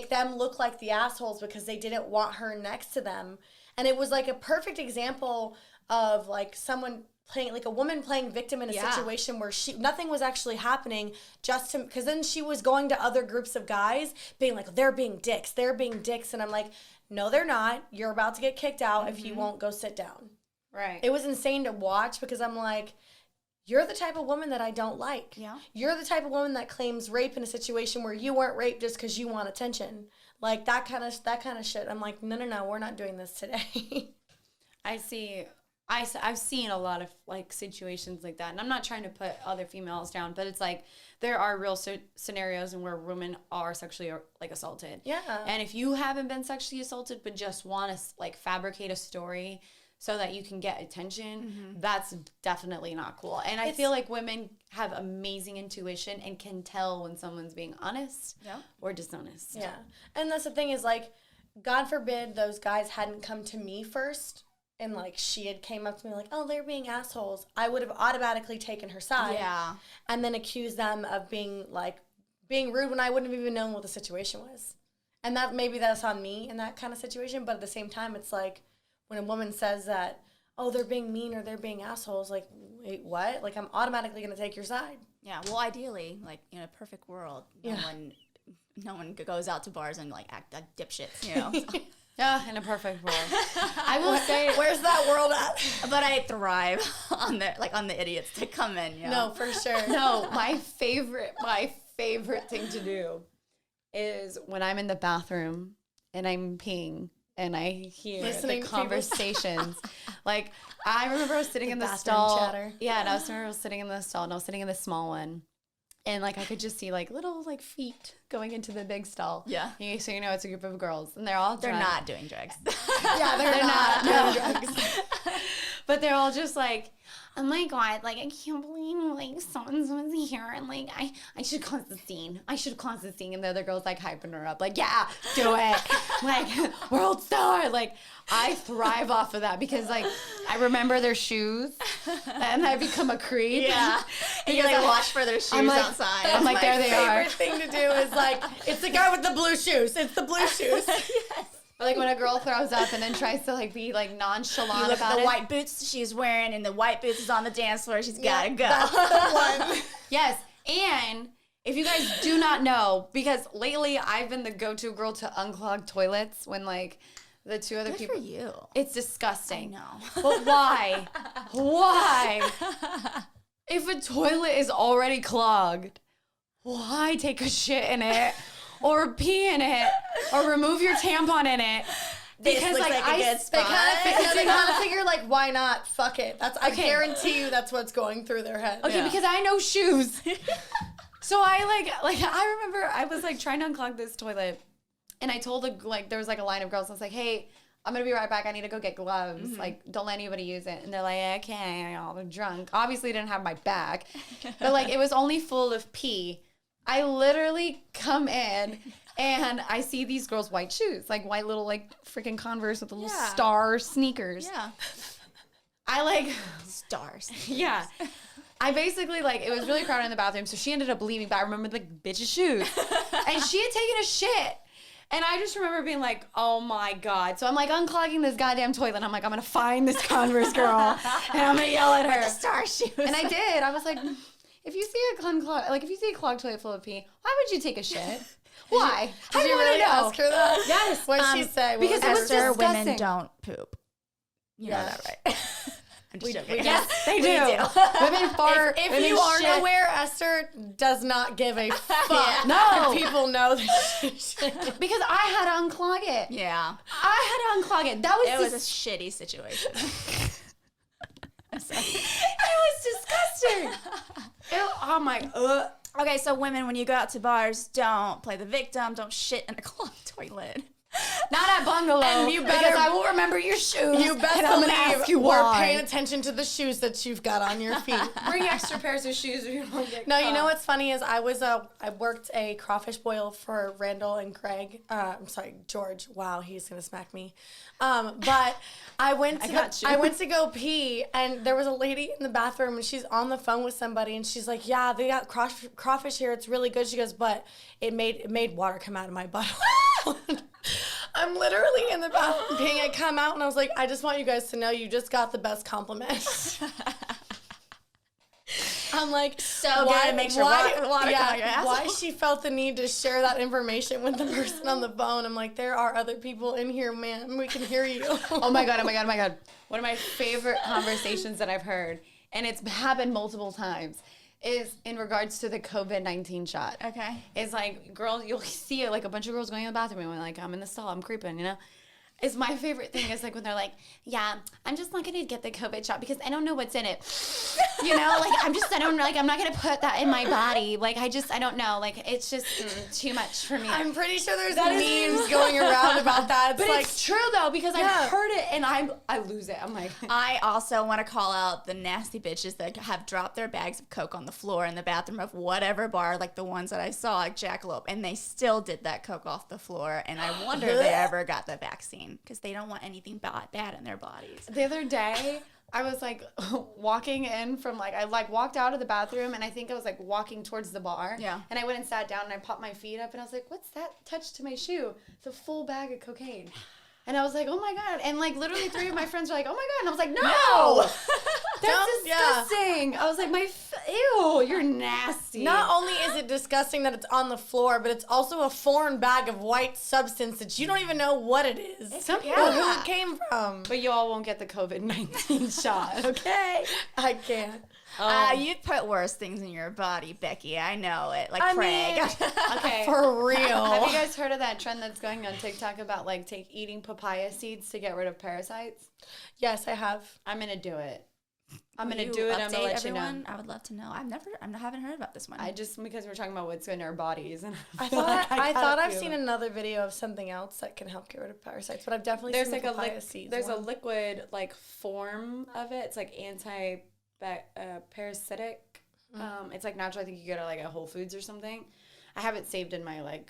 them look like the assholes because they didn't want her next to them. And it was, like, a perfect example of, like, someone playing, like, a woman playing victim in a situation where nothing was actually happening, because then she was going to other groups of guys being like, they're being dicks, and I'm like, no, they're not. You're about to get kicked out if you won't go sit down. Right. It was insane to watch because I'm like, you're the type of woman that I don't like. Yeah. You're the type of woman that claims rape in a situation where you weren't raped just because you want attention. Like, that kind of shit. I'm like, no, we're not doing this today. I've seen a lot of, like, situations like that, and I'm not trying to put other females down, but it's like there are real scenarios in where women are sexually, like, assaulted. Yeah. And if you haven't been sexually assaulted but just want to, like, fabricate a story so that you can get attention, that's definitely not cool. And I feel like women have amazing intuition and can tell when someone's being honest or dishonest. Yeah. And that's the thing is, like, God forbid those guys hadn't come to me first. and like she had came up to me like, oh, they're being assholes, I would have automatically taken her side. Yeah. And then accused them of being rude when I wouldn't have even known what the situation was. And that maybe that's on me in that kind of situation. But at the same time, it's like when a woman says that, oh, they're being mean or they're being assholes, like, wait, what? Like, I'm automatically going to take your side. Yeah. Well, ideally, like in a perfect world, no one goes out to bars and like act like dipshits, you know. Yeah, in a perfect world. I will say, Where's that world at? But I thrive on the idiots to come in, you know. No, for sure. no, my favorite thing to do is when I'm in the bathroom and I'm peeing and I hear Listening the to people. conversations. Like, I remember I was sitting in the bathroom stall. chatter. Yeah, and I was sitting in the stall and I was sitting in the small one. And, like, I could just see, like, little, like, feet going into the big stall. Yeah. So, you know, it's a group of girls. And they're all They're drunk. not doing drugs. Yeah, they're not. No drugs. But they're all just like, oh my God, like, I can't believe, like, so-and-so's here. And, like, I should cause the scene. And the other girl's, like, hyping her up. Like, yeah, do it. Like, world star. Like, I thrive off of that because, like, I remember their shoes. And I become a creep. Yeah. And you like watch for their shoes like, outside. I'm like, there they are. My favorite thing to do is like, it's the guy with the blue shoes. It's the blue shoes. Yes. Or, like, when a girl throws up and then tries to, like, be, like, nonchalant You look about at the it. white boots she's wearing, and the white boots is on the dance floor. She's gotta go. That's the one. Yes, and if you guys do not know, because lately I've been the go-to girl to unclog toilets when, like, the two other Good people. for you. It's disgusting. I know. But why? Why? If a toilet is already clogged, why take a shit in it? Or pee in it? Or remove your tampon in it? This looks like a good spot. They kind of figure like, why not? Fuck it. I Okay. guarantee you that's what's going through their head. Okay, Yeah. because I know shoes. So I I remember I was like trying to unclog this toilet, and I told there was like a line of girls. I was like, hey, I'm gonna be right back. I need to go get gloves. Mm-hmm. Like, don't let anybody use it. And they're like, okay, all they're drunk. Obviously, didn't have my back, but like it was only full of pee. I literally come in. And I see these girls' white shoes, like white little like freaking Converse with little star sneakers. Yeah. I like Stars. yeah. I basically, like, it was really crowded in the bathroom, so she ended up leaving, but I remember, like, bitch's shoes. And she had taken a shit. And I just remember being like, oh, my God. So I'm, like, unclogging this goddamn toilet. I'm like, I'm going to find this Converse girl, and I'm going to yell at her. The star shoes. And I did. I was like, if you see a clogged toilet full of pee, why would you take a shit? Why? Did you really ask her that? Yes. What did she say? because it was Esther, disgusting. women don't poop. You know that, right? I'm just joking. Yes, they do. do. Women fart. If women you aren't shit. aware, Esther does not give a fuck. No. If people know that she shit. Because I had to unclog it. Yeah. I had to unclog it. That was It was a shitty situation. it was disgusting. Oh my. Okay, so women, when you go out to bars, don't play the victim. Don't shit in a clogged toilet. Not at bungalow. And you because better- I will remember your shoes. You best and I'm gonna ask you believe we're why. paying attention to the shoes that you've got on your feet. Bring extra pairs of shoes or you don't get No, you caught. know what's funny is I worked a crawfish boil for Randall and Greg. I'm sorry, George. Wow, he's gonna smack me. But I went to go pee, and there was a lady in the bathroom, and she's on the phone with somebody, and she's like, "Yeah, they got crawfish here. It's really good." She goes, "But it made water come out of my butthole." I'm literally in the bathroom peeing. I come out, and I was like, "I just want you guys to know you just got the best compliment." I'm like, So good, it makes your water come out your asshole. why she felt the need to share that information with the person on the phone. I'm like, there are other people in here, man. We can hear you. Oh my God. One of my favorite conversations that I've heard, and it's happened multiple times, is in regards to the COVID-19 shot. Okay. It's like, girls, you'll see it, like a bunch of girls going in the bathroom and we're like, I'm in the stall, I'm creeping, you know? It's my favorite thing is like when they're like, yeah, I'm just not gonna get the COVID shot because I don't know what's in it. You know, like I'm not gonna put that in my body. Like I don't know. Like it's just too much for me. I'm pretty sure there's memes going around about that. But like, it's true though because I've heard it and I lose it. I'm like, I also want to call out the nasty bitches that have dropped their bags of Coke on the floor in the bathroom of whatever bar, like the ones that I saw, like Jackalope, and they still did that Coke off the floor, and I wonder if they ever got the vaccine. cocaine because they don't want anything bad in their bodies. The other day, I was like walking in from I walked out of the bathroom and I think I was like walking towards the bar. Yeah. And I went and sat down and I popped my feet up and I was like, what's that touch to my shoe? It's a full bag of cocaine. And I was like, oh my God. And like literally 3 of my friends were like, oh my God. And I was like, no. That's disgusting. I was like, ew, you're nasty. Not only is it disgusting that it's on the floor, but it's also a foreign bag of white substance that you don't even know what it is. Some people or who it came from. But you all won't get the COVID-19 shot, okay? I can't. You'd put worse things in your body, Becky. I know it. Like I Craig. mean, okay. For real. Have you guys heard of that trend that's going on TikTok about like eating papaya seeds to get rid of parasites? Yes, I have. I'm going to do it. I'm Will going you to do it. I'm going to update let everyone? you know. I would love to know. I haven't heard about this one. Because we're talking about what's in our bodies. And I thought I've seen another video of something else that can help get rid of parasites, but I've definitely seen the papaya seeds. There's a liquid form of it. It's like parasitic. It's like natural. I think you get it at Whole Foods or something. I have it saved in my million.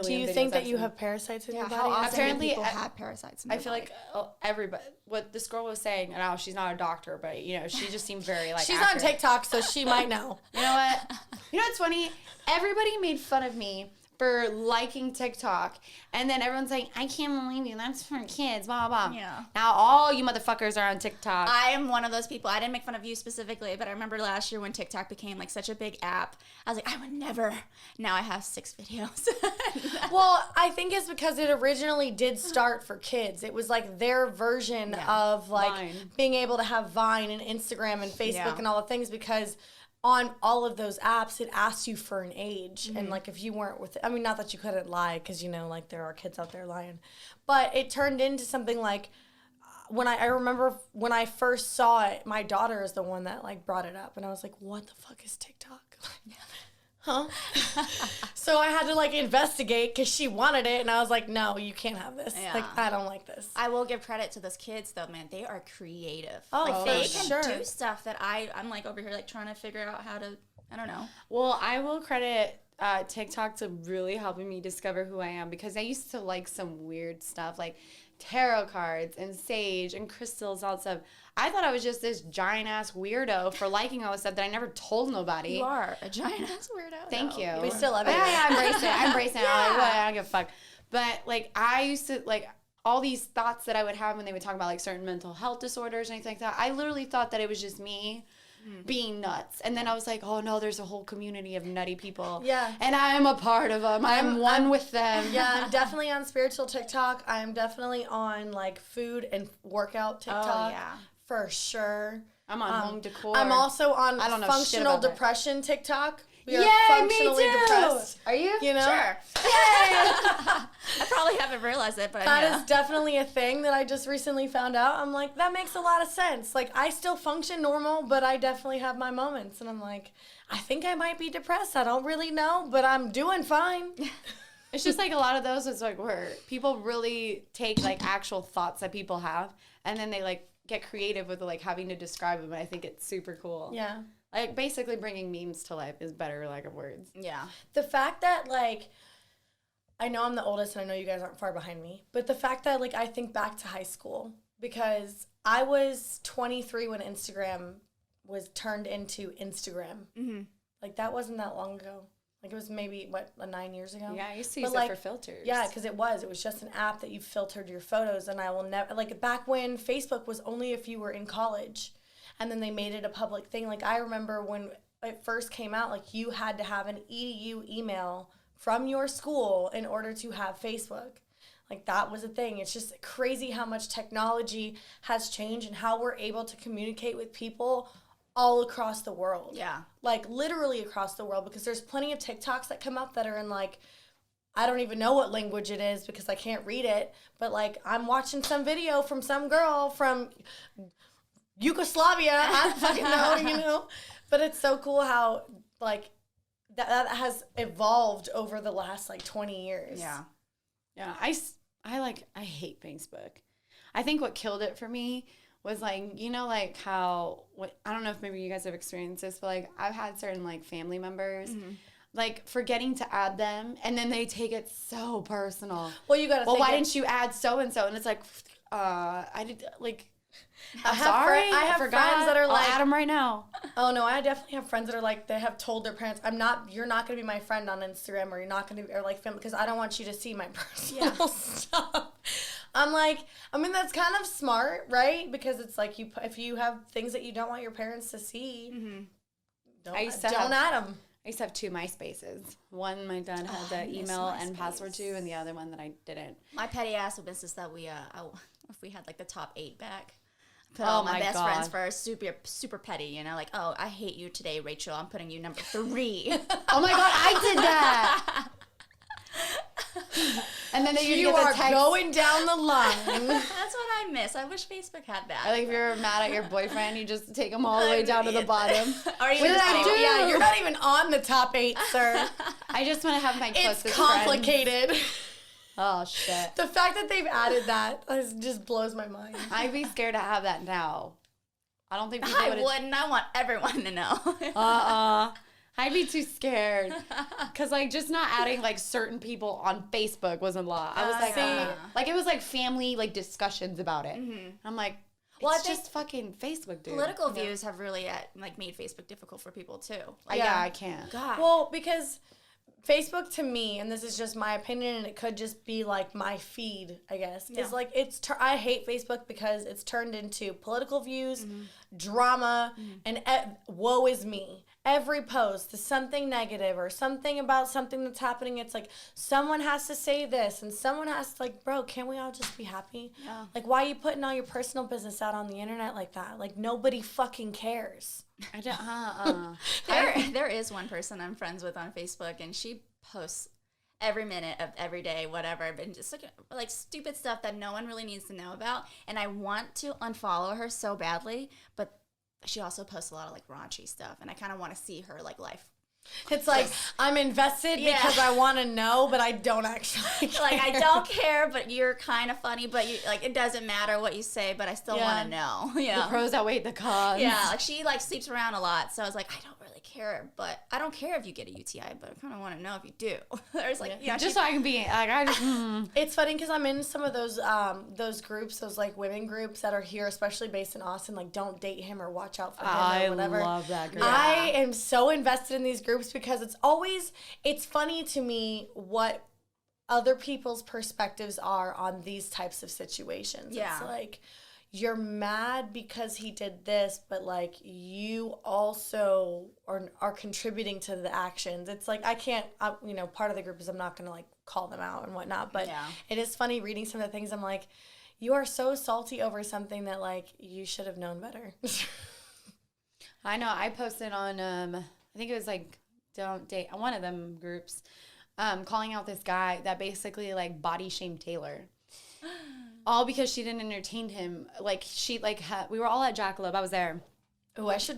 Do you think that you have parasites in your body? How often Apparently, do people have parasites in their I feel body? like everybody. What this girl was saying, and she's not a doctor, but she just seemed very she's accurate. on TikTok, so she might know. You know what? You know what's funny? Everybody made fun of me for liking TikTok, and then everyone's like, I can't believe you, that's for kids, blah, blah, blah. Yeah. Now all you motherfuckers are on TikTok. I am one of those people. I didn't make fun of you specifically, but I remember last year when TikTok became such a big app. I was like, I would never. Now I have 6 videos. Well, I think it's because it originally did start for kids. It was their version of Vine. being able to have Vine and Instagram and Facebook and all the things, because on all of those apps, it asks you for an age. And if you weren't with it, I mean, not that you couldn't lie, because there are kids out there lying, but it turned into something when I remember when I first saw it, my daughter is the one that brought it up, and I was like, what the fuck is TikTok? Huh? So I had to investigate because she wanted it, and I was like, no, you can't have this. Yeah. I don't like this. I will give credit to those kids though, man. They are creative. Oh, they for can sure. do stuff that I'm over here trying to figure out how to. I don't know. Well, I will credit TikTok to really helping me discover who I am, because I used to like some weird stuff like tarot cards and sage and crystals, all that stuff. I thought I was just this giant ass weirdo for liking all this stuff that I never told nobody. You are a giant ass weirdo. Thank you. We still love it. Yeah, I embrace it. I embrace it. I'm like, what? I don't give a fuck. But I used to all these thoughts that I would have when they would talk about certain mental health disorders and anything like that. I literally thought that it was just me being nuts. And then I was like, oh no, there's a whole community of nutty people. Yeah. And I am a part of them. I'm one with them. Yeah, I'm definitely on spiritual TikTok. I'm definitely on food and workout TikTok. Oh, yeah. For sure. I'm on home decor. I'm also on I don't know shit functional about that. depression TikTok. We are Yay, functionally me too. depressed. Are you? You know? Sure. I probably haven't realized it, but That is definitely a thing that I just recently found out. I'm like, that makes a lot of sense. I still function normal, but I definitely have my moments. And I'm like, I think I might be depressed. I don't really know, but I'm doing fine. It's just a lot of those is where people really take actual thoughts that people have, and then they get creative with having to describe them. And I think it's super cool. Yeah. Basically bringing memes to life is better of words. Yeah. The fact that I know I'm the oldest and I know you guys aren't far behind me, but the fact that I think back to high school, because I was 23 when Instagram was turned into Instagram. Mm-hmm. That wasn't that long ago. It was maybe 9 years ago. Yeah, I used to use it for filters. Yeah, because it was just an app that you filtered your photos, and I will never back when Facebook was only if you were in college, and then they made it a public thing. I remember when it first came out, you had to have an EDU email from your school in order to have Facebook. That was a thing. It's just crazy how much technology has changed and how we're able to communicate with people all across the world. Yeah. Literally across the world, because there's plenty of TikToks that come up that are in I don't even know what language it is because I can't read it, but I'm watching some video from some girl from Yugoslavia. I don't fucking know, you know? But it's so cool how that has evolved over the last 20 years. Yeah. Yeah, I hate Facebook. I think what killed it for me was how I don't know if maybe you guys have experienced this, but I've had certain family members like forgetting to add them, and then they take it so personal. Well, you gotta. Well, why didn't you add so and so? And it's like, I did like. I'm sorry. I have friends that are like, I'll add them right now. Oh no, I definitely have friends that are like, they have told their parents, you're not gonna be my friend on Instagram, or you're not gonna be, or like family, because I don't want you to see my personal stuff. I'm like, I mean, that's kind of smart, right? Because it's like if you have things that you don't want your parents to see, don't add them. I used to have 2 MySpaces. One my dad had the email and password to, and the other one that I didn't. My petty ass would business that if we had like the top 8 back. Put all my best friends first, super petty, you know, like, oh, I hate you today, Rachel. I'm putting you number 3. Oh my God, I did that. And then you get the text. Going down the line. That's what I miss. I wish Facebook had that. Or like if you're mad at your boyfriend, you just take him all the way down to the bottom. Or even Yeah, you're not even on the top 8, sir. I just want to have my closest It's complicated. Friends. Oh, shit. The fact that they've added that just blows my mind. I'd be scared to have that now. I don't think people I wouldn't. I want everyone to know. I'd be too scared. Because, like, just not adding, like, certain people on Facebook was a lot. I was like, like, it was, like, family, like, discussions about it. Mm-hmm. I'm like, well, it's just fucking Facebook, dude. Political views have really, like, made Facebook difficult for people, too. Like, yeah, I can't. God. Well, because Facebook to me, and this is just my opinion, and it could just be like my feed, I guess, is like I hate Facebook because it's turned into political views, drama, and woe is me. Every post is something negative or something about something that's happening. It's like someone has to say this, and someone has to, like, bro, can't we all just be happy? Yeah. Like, why are you putting all your personal business out on the internet like that? Like, nobody fucking cares. I don't, There is one person I'm friends with on Facebook, and she posts every minute of every day, whatever, but just like stupid stuff that no one really needs to know about. And I want to unfollow her so badly, but she also posts a lot of like raunchy stuff, and I kind of want to see her like life. It's like, I'm invested because I want to know, but I don't actually care. Like, I don't care, but you're kind of funny, but you like, it doesn't matter what you say, but I still want to know. You know? The pros outweigh the cons. Yeah, like she like sleeps around a lot, so I was like, I don't really care, but I don't care if you get a UTI, but I kind of want to know if you do. There's like, you know, just so I can be like, I just. It's funny because I'm in some of those groups, those like women groups that are here, especially based in Austin, like don't date him or watch out for him or whatever. I love that group. I am so invested in these groups because it's funny to me what other people's perspectives are on these types of situations. Yeah. It's like, you're mad because he did this, but like you also are contributing to the actions. It's like, part of the group is I'm not going to like call them out and whatnot, but it is funny reading some of the things. I'm like, you are so salty over something that like you should have known better. I know. I posted on, I think it was like, don't date, one of them groups, calling out this guy that basically like body shamed Taylor. All because she didn't entertain him. Like, she, like, we were all at Jackalope. I was there. Oh, I should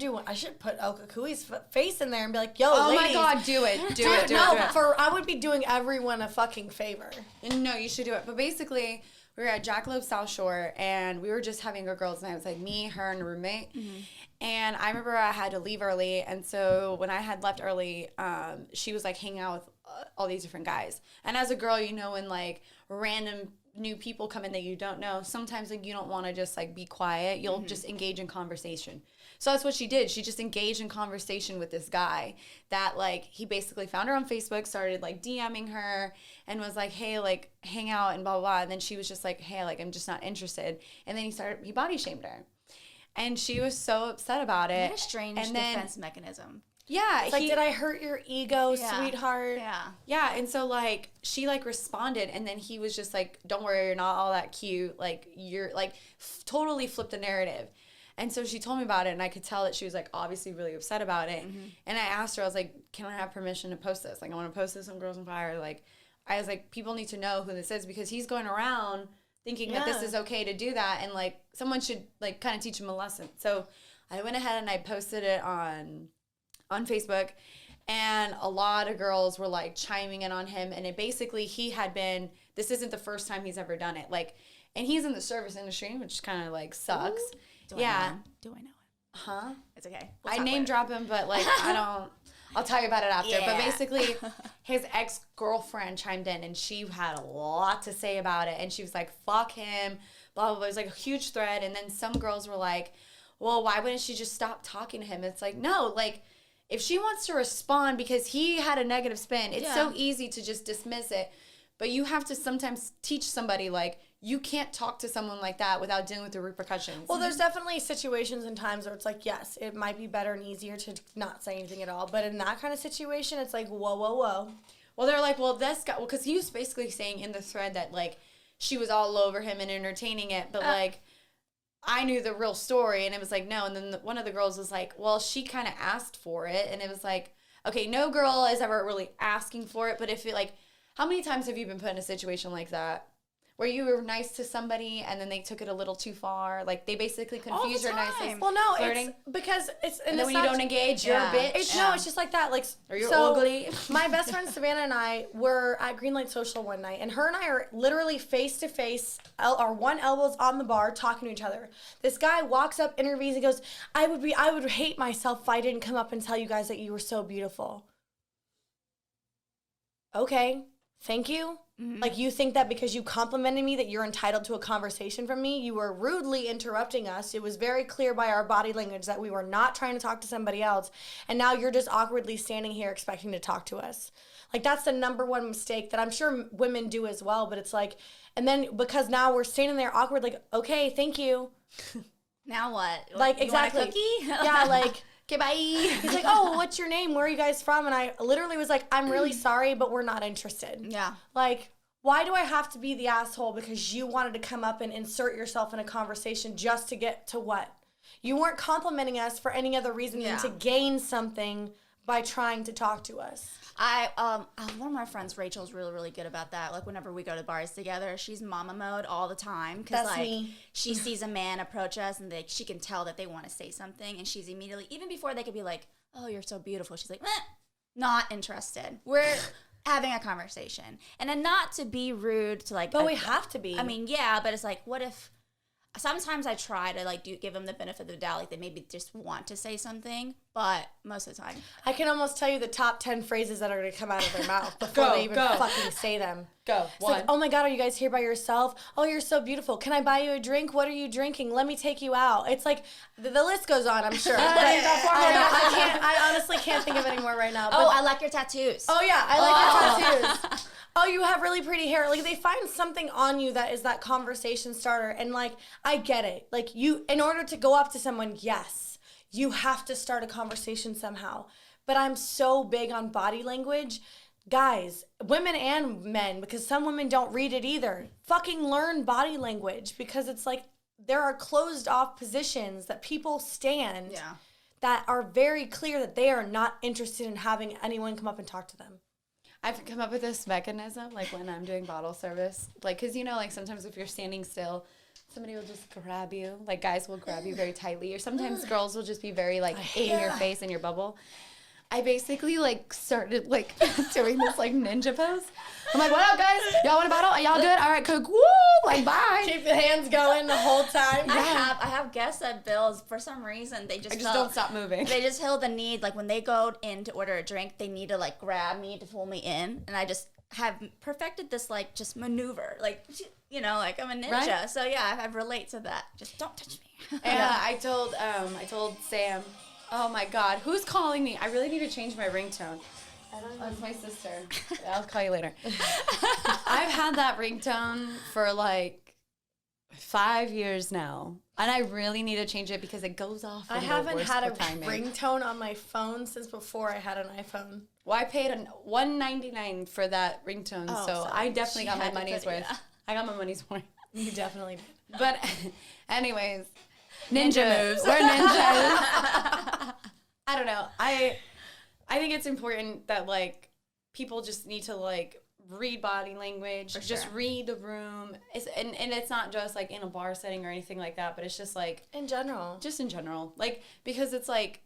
put El Kakui's face in there and be like, yo, oh, ladies. my God, do it. Do it. I would be doing everyone a fucking favor. No, you should do it. But basically, we were at Jackalope South Shore, and we were just having a girls' night. It was like me, her, and a roommate. Mm-hmm. And I remember I had to leave early. And so when I had left early, she was, like, hanging out with all these different guys. And as a girl, you know, when, like, random new people come in that you don't know, sometimes like you don't want to just like be quiet, you'll just engage in conversation. So that's what she did. She just engaged in conversation with this guy that like he basically found her on Facebook, started like DMing her and was like, hey, like hang out and blah blah blah. And then she was just like, hey, like I'm just not interested. And then he body shamed her, and she was so upset about it. What a strange defense mechanism. Yeah. It's like, did I hurt your ego, sweetheart? Yeah. Yeah. And so, like, she, like, responded, and then he was just like, don't worry, you're not all that cute. Like, you're, like, totally flipped the narrative. And so she told me about it, and I could tell that she was, like, obviously really upset about it. Mm-hmm. And I asked her, I was like, can I have permission to post this? Like, I want to post this on Girls on Fire. Like, I was like, people need to know who this is because he's going around thinking that this is okay to do that. And, like, someone should, like, kind of teach him a lesson. So I went ahead and I posted it on Facebook, and a lot of girls were like chiming in on him, and it basically this isn't the first time he's ever done it, like, and he's in the service industry, which kind of like sucks. Ooh. Do I know it? Huh? It's okay. I name drop him, but like I I'll tell you about it after. Yeah. But basically, his ex-girlfriend chimed in, and she had a lot to say about it. And she was like, fuck him, blah, blah, blah. It was like a huge thread. And then some girls were like, well, why wouldn't she just stop talking to him? It's like, no, like, if she wants to respond because he had a negative spin, it's so easy to just dismiss it. But you have to sometimes teach somebody, like, you can't talk to someone like that without dealing with the repercussions. Well, there's definitely situations and times where it's like, yes, it might be better and easier to not say anything at all. But in that kind of situation, it's like, whoa, whoa, whoa. Well, they're like, well, this guy, well, because he was basically saying in the thread that, like, she was all over him and entertaining it, but, like, I knew the real story, and it was like, no. And then one of the girls was like, well, she kind of asked for it, and it was like, okay, no girl is ever really asking for it, but if it, like, how many times have you been put in a situation like that? Where you were nice to somebody and then they took it a little too far. Like, they basically confuse your niceness. Well, no, flirting. it's because it's... And then when you don't engage, you're a bitch. No, it's just like that. Like, or you're ugly. My best friend Savannah and I were at Greenlight Social one night, and her and I are literally face-to-face, our one elbow's on the bar, talking to each other. This guy walks up, interviews, and goes, I would hate myself if I didn't come up and tell you guys that you were so beautiful. Okay, thank you. Mm-hmm. Like, you think that because you complimented me that you're entitled to a conversation from me? You were rudely interrupting us. It was very clear by our body language that we were not trying to talk to somebody else. And now you're just awkwardly standing here expecting to talk to us. Like, that's the number one mistake that I'm sure women do as well. But it's like, and then because now we're standing there awkward, like, okay, thank you. Now what? Like, you exactly. Want a cookie? Yeah, like... Okay, bye. He's like, oh, what's your name? Where are you guys from? And I literally was like, I'm really sorry, but we're not interested. Yeah. Like, why do I have to be the asshole because you wanted to come up and insert yourself in a conversation just to get to what? You weren't complimenting us for any other reason than to gain something by trying to talk to us. One of my friends, Rachel's really, really good about that. Like, whenever we go to bars together, she's mama mode all the time. Because, like, me. She sees a man approach us, and she can tell that they want to say something, and she's immediately, even before they could be like, oh, you're so beautiful, she's like, not interested. We're having a conversation. And then not to be rude to, like... But we have to be. I mean, yeah, but it's like, what if... Sometimes I try to, like, give them the benefit of the doubt, like they maybe just want to say something, but most of the time. I can almost tell you the top 10 phrases that are going to come out of their mouth before they even fucking say them. Go. It's like, oh my God, are you guys here by yourself? Oh, you're so beautiful. Can I buy you a drink? What are you drinking? Let me take you out. It's like, the list goes on, I'm sure. I honestly can't think of any more right now. But, I like your tattoos. Oh yeah, I like your tattoos. Oh, you have really pretty hair. Like, they find something on you that is that conversation starter. And, like, I get it. Like, in order to go up to someone, yes, you have to start a conversation somehow. But I'm so big on body language. Guys, women and men, because some women don't read it either. Fucking learn body language, because it's like there are closed off positions that people stand that are very clear that they are not interested in having anyone come up and talk to them. I've come up with this mechanism, like when I'm doing bottle service, like, because, you know, like sometimes if you're standing still, somebody will just grab you, like guys will grab you very tightly, or sometimes girls will just be very, like, in your face, in your bubble. I basically, like, started, like, doing this, like, ninja pose. I'm like, what up, guys? Y'all want a bottle? Are y'all good? All right, cook. Woo! Like, bye. Keep the hands going the whole time. I have guests at Bill's, for some reason, they just don't stop moving. They just feel the need, like, when they go in to order a drink, they need to, like, grab me to pull me in. And I just have perfected this, like, just maneuver. Like, you know, like, I'm a ninja. Right? So, yeah, I relate to that. Just don't touch me. Yeah, I told Sam, oh my God, who's calling me? I really need to change my ringtone. I don't know. Oh, it's my sister. I'll call you later. I've had that ringtone for like 5 years now, and I really need to change it because it goes off. I haven't had a ringtone on my phone since before I had an iPhone. Well, I paid $1.99 for that ringtone, so I definitely got my money's worth. Yeah. I got my money's worth. You definitely did. But anyways, ninja moves. We're ninjas. I don't know. I think it's important that, like, people just need to, like, read body language, just read the room. And it's not just, like, in a bar setting or anything like that, but it's just, like... in general. Just in general. Like, because it's, like,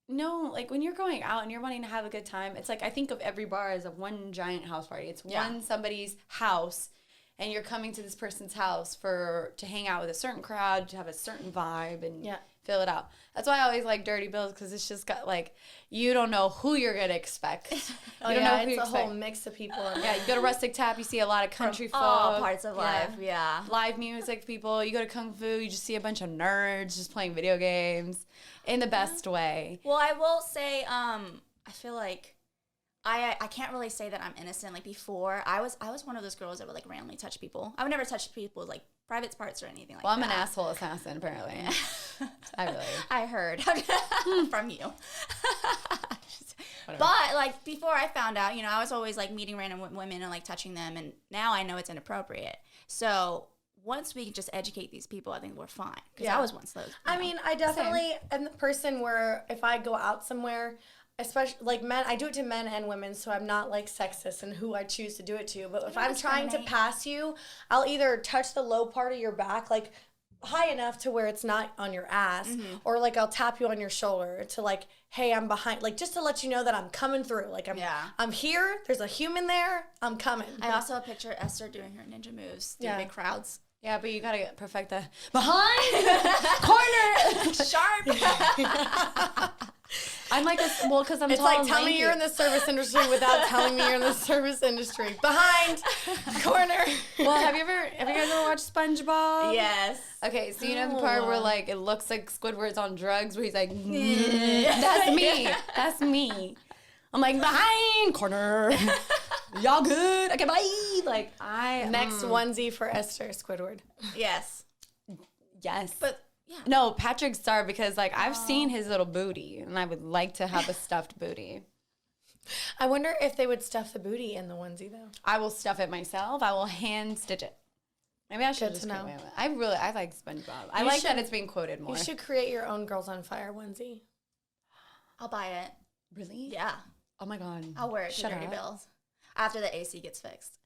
no, like, when you're going out and you're wanting to have a good time, it's, like, I think of every bar as a one giant house party. It's one somebody's house, and you're coming to this person's house to hang out with a certain crowd, to have a certain vibe, and fill it out. That's why I always like Dirty Bills, because it's just got like, you don't know who you're gonna expect. You don't know who it's you a expect. whole mix of people. Yeah, you go to Rustic Tap, you see a lot of country folk. All parts of life, yeah. Live music people. You go to Kung Fu, you just see a bunch of nerds just playing video games in the best way. Well, I will say, I feel like I can't really say that I'm innocent. Like before, I was one of those girls that would like randomly touch people. I would never touch people's like private parts or anything like that. Well, I'm an asshole assassin, apparently. I heard from you. But like before I found out, I was always like meeting random women and like touching them, and now I know it's inappropriate. So once we just educate these people, I think we're fine. Because I was once those. I mean, I definitely am the person where if I go out somewhere, especially like men, I do it to men and women, so I'm not like sexist in who I choose to do it to. But if I'm trying to pass you, I'll either touch the low part of your back, like high enough to where it's not on your ass, or like I'll tap you on your shoulder to like, hey, I'm behind, like just to let you know that I'm coming through. Like I'm here. There's a human there. I'm coming. I also picture Esther doing her ninja moves through big crowds. Yeah, but you gotta perfect the behind corner sharp. I'm like because I'm it's tall like and tell lanky. me you're in the service industry without telling me you're in the service industry. Behind corner. Well, have you guys ever watched SpongeBob? Yes. Okay, so you know the part where like it looks like Squidward's on drugs, where he's like, that's me, that's me. I'm like behind corner. Y'all good? Okay, bye. Like Next onesie for Esther, Squidward. Yes. But yeah. No, Patrick's star, because like I've seen his little booty, and I would like to have a stuffed booty. I wonder if they would stuff the booty in the onesie though. I will stuff it myself. I will hand stitch it. Maybe I should just know. I like SpongeBob. I like that it's being quoted more. You should create your own Girls on Fire onesie. I'll buy it. Really? Yeah. Oh my god. I'll wear it to Dirty Bills after the AC gets fixed.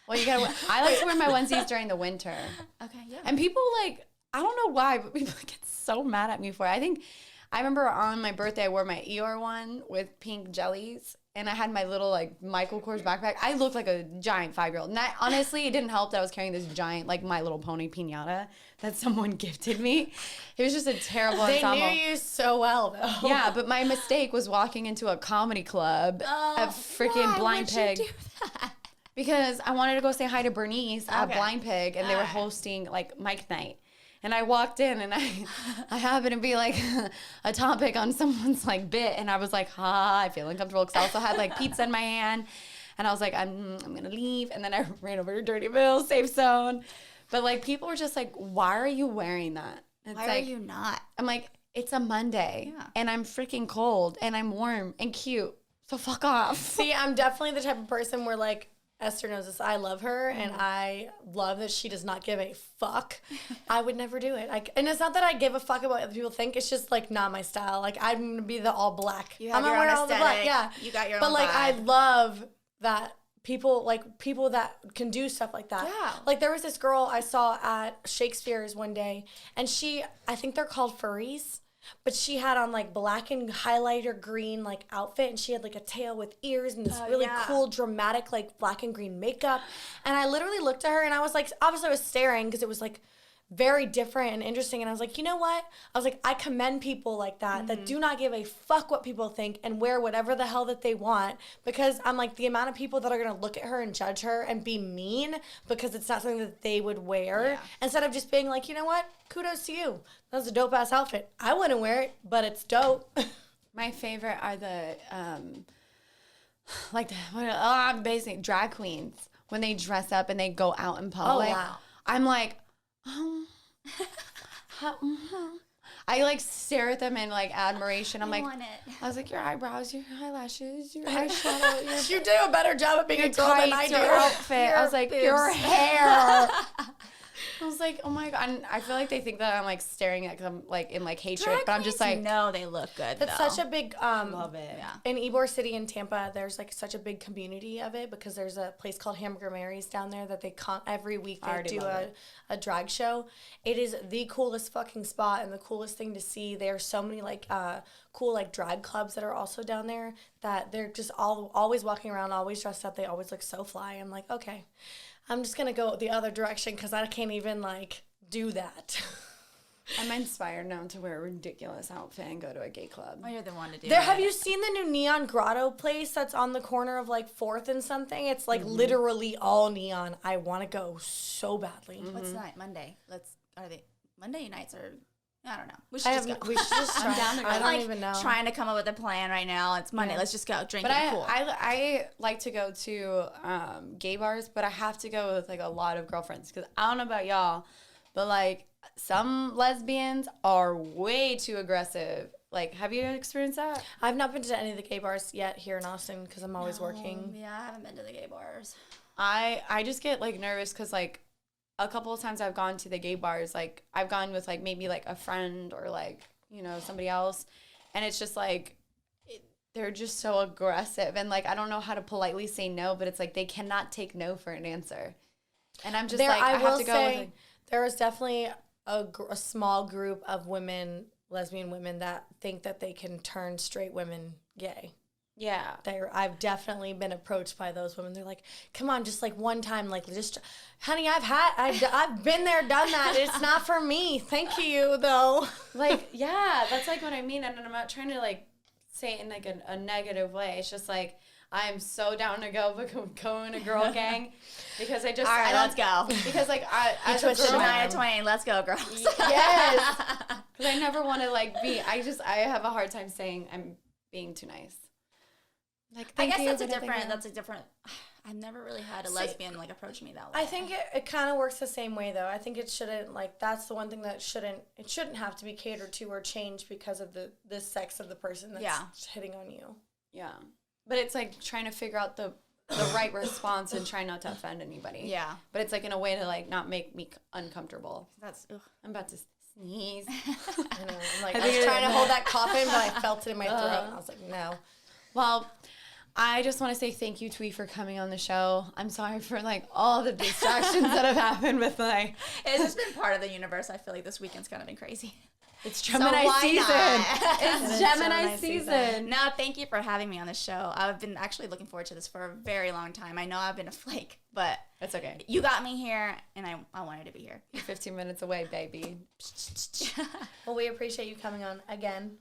Well, you gotta. I like to wear my onesies during the winter. Okay. Yeah. And people like, I don't know why, but people get so mad at me for it. I remember on my birthday I wore my Eeyore one with pink jellies, and I had my little like Michael Kors backpack. I looked like a giant 5-year-old. And honestly, it didn't help that I was carrying this giant like My Little Pony piñata that someone gifted me. It was just a terrible ensemble. They knew you so well though. Yeah, but my mistake was walking into a comedy club at freaking Blind Pig. You do that? Because I wanted to go say hi to Bernice at Blind Pig, and they were hosting like Mike Night. And I walked in, and I happened to be like a topic on someone's like bit, and I was like, I feel uncomfortable, because I also had like pizza in my hand, and I was like, I'm gonna leave, and then I ran over to Dirty Bill safe zone. But like people were just like, why are you wearing that? It's why like, are you not? I'm like, it's a Monday, and I'm freaking cold, and I'm warm and cute, so fuck off. See, I'm definitely the type of person where like, Esther knows this. I love her, and I love that she does not give a fuck. I would never do it. And it's not that I give a fuck about what other people think. It's just like not my style. Like I'm gonna be the all black. You have your own aesthetic. Yeah, you got your own. But like vibe. I love that people that can do stuff like that. Yeah. Like there was this girl I saw at Shakespeare's one day, and I think they're called furries. But she had on like black and highlighter green like outfit, and she had like a tail with ears and this really cool dramatic like black and green makeup. And I literally looked at her, and I was like, obviously I was staring because it was like very different and interesting. And I was like, you know what? I was like, I commend people like that that do not give a fuck what people think and wear whatever the hell that they want, because I'm like, the amount of people that are gonna look at her and judge her and be mean because it's not something that they would wear, instead of just being like, you know what? Kudos to you. That was a dope ass outfit. I wouldn't wear it, but it's dope. My favorite are the basically drag queens when they dress up and they go out in public. Oh, wow. I'm like, I like stare at them in like admiration. I'm like, I was like, your eyebrows, your eyelashes, your eyeshadow, You do a better job of being a girl than I do. Your outfit. I was like, your hair. I was like, oh my god! And I feel like they think that I'm like staring at, because I'm like in like hatred, but I'm just like, no, they look good. That's such a big love it. Yeah. In Ybor City in Tampa, there's like such a big community of it, because there's a place called Hamburger Mary's down there that they every week they do a drag show. It is the coolest fucking spot and the coolest thing to see. There are so many like cool like drag clubs that are also down there that they're just always walking around, always dressed up. They always look so fly. I'm like, okay, I'm just gonna go the other direction because I can't even like do that. I'm inspired now to wear a ridiculous outfit and go to a gay club. Oh, you're the one to do Have you seen the new Neon Grotto place that's on the corner of like 4th and something? It's like literally all neon. I want to go so badly. What's tonight? Monday. Monday nights are, I don't know. We should just go. We should just try. I'm down to go. I don't even know. Trying to come up with a plan right now. It's Monday. Let's just go. Drink But and cool. I like to go to gay bars, but I have to go with like a lot of girlfriends because I don't know about y'all, but like some lesbians are way too aggressive. Like, have you experienced that? I've not been to any of the gay bars yet here in Austin because I'm always working. Yeah, I haven't been to the gay bars. I just get like nervous because like a couple of times I've gone to the gay bars, like I've gone with like maybe like a friend or like, you know, somebody else, and it's just like they're just so aggressive and like I don't know how to politely say no, but it's like they cannot take no for an answer, and I'm just like I have to go with like, there is definitely a small group of women, lesbian women, that think that they can turn straight women gay. yeah. I've definitely been approached by those women. They're like, "Come on, just like one time, like just, honey, I've been there, done that. It's not for me. Thank you, though." Like, yeah, that's like what I mean, and I'm not trying to like say it in like a negative way. It's just like I'm so down to go in a girl gang because I just All right, let's go. Because like I as a twisted girl, my Shania Twain, let's go, girls. yes, because I never want to like be. I have a hard time saying I'm being too nice. Like, I guess thank you, that's a but I think different. I'm- That's a different. I've never really had a lesbian like approach me that way. I think it kind of works the same way, though. I think it shouldn't, like, that's the one thing that shouldn't have to be catered to or changed because of the sex of the person that's hitting on you. Yeah, but it's like trying to figure out the right response and try not to offend anybody. Yeah, but it's like in a way to like not make me uncomfortable. that's. Ugh. I'm about to sneeze. I know. I'm like, I I was think trying to hold that cough in, but I felt it in my throat, and I was like, no. Well, I just want to say thank you, Twee, for coming on the show. I'm sorry for like all the distractions that have happened with like. It's just been part of the universe. I feel like this weekend's kind of been crazy. It's Gemini why season. not? It's Gemini season. No, thank you for having me on the show. I've been actually looking forward to this for a very long time. I know I've been a flake, but It's okay. you got me here, and I wanted to be here. You're 15 minutes away, baby. Well, we appreciate you coming on again.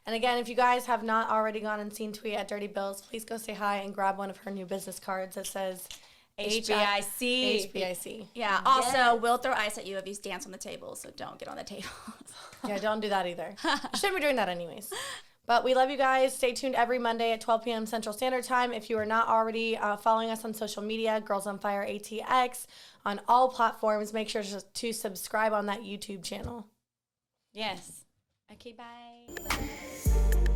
And again, if you guys have not already gone and seen Twee at Dirty Bills, please go say hi and grab one of her new business cards that says HBIC. HBIC. Yeah. Also, we'll throw ice at you if you dance on the table, so don't get on the tables. Yeah, don't do that either. You shouldn't be doing that anyways. But we love you guys. Stay tuned every Monday at 12 p.m. Central Standard Time. If you are not already following us on social media, Girlsonfireatx, on all platforms, make sure to subscribe on that YouTube channel. Yes. Okay, bye.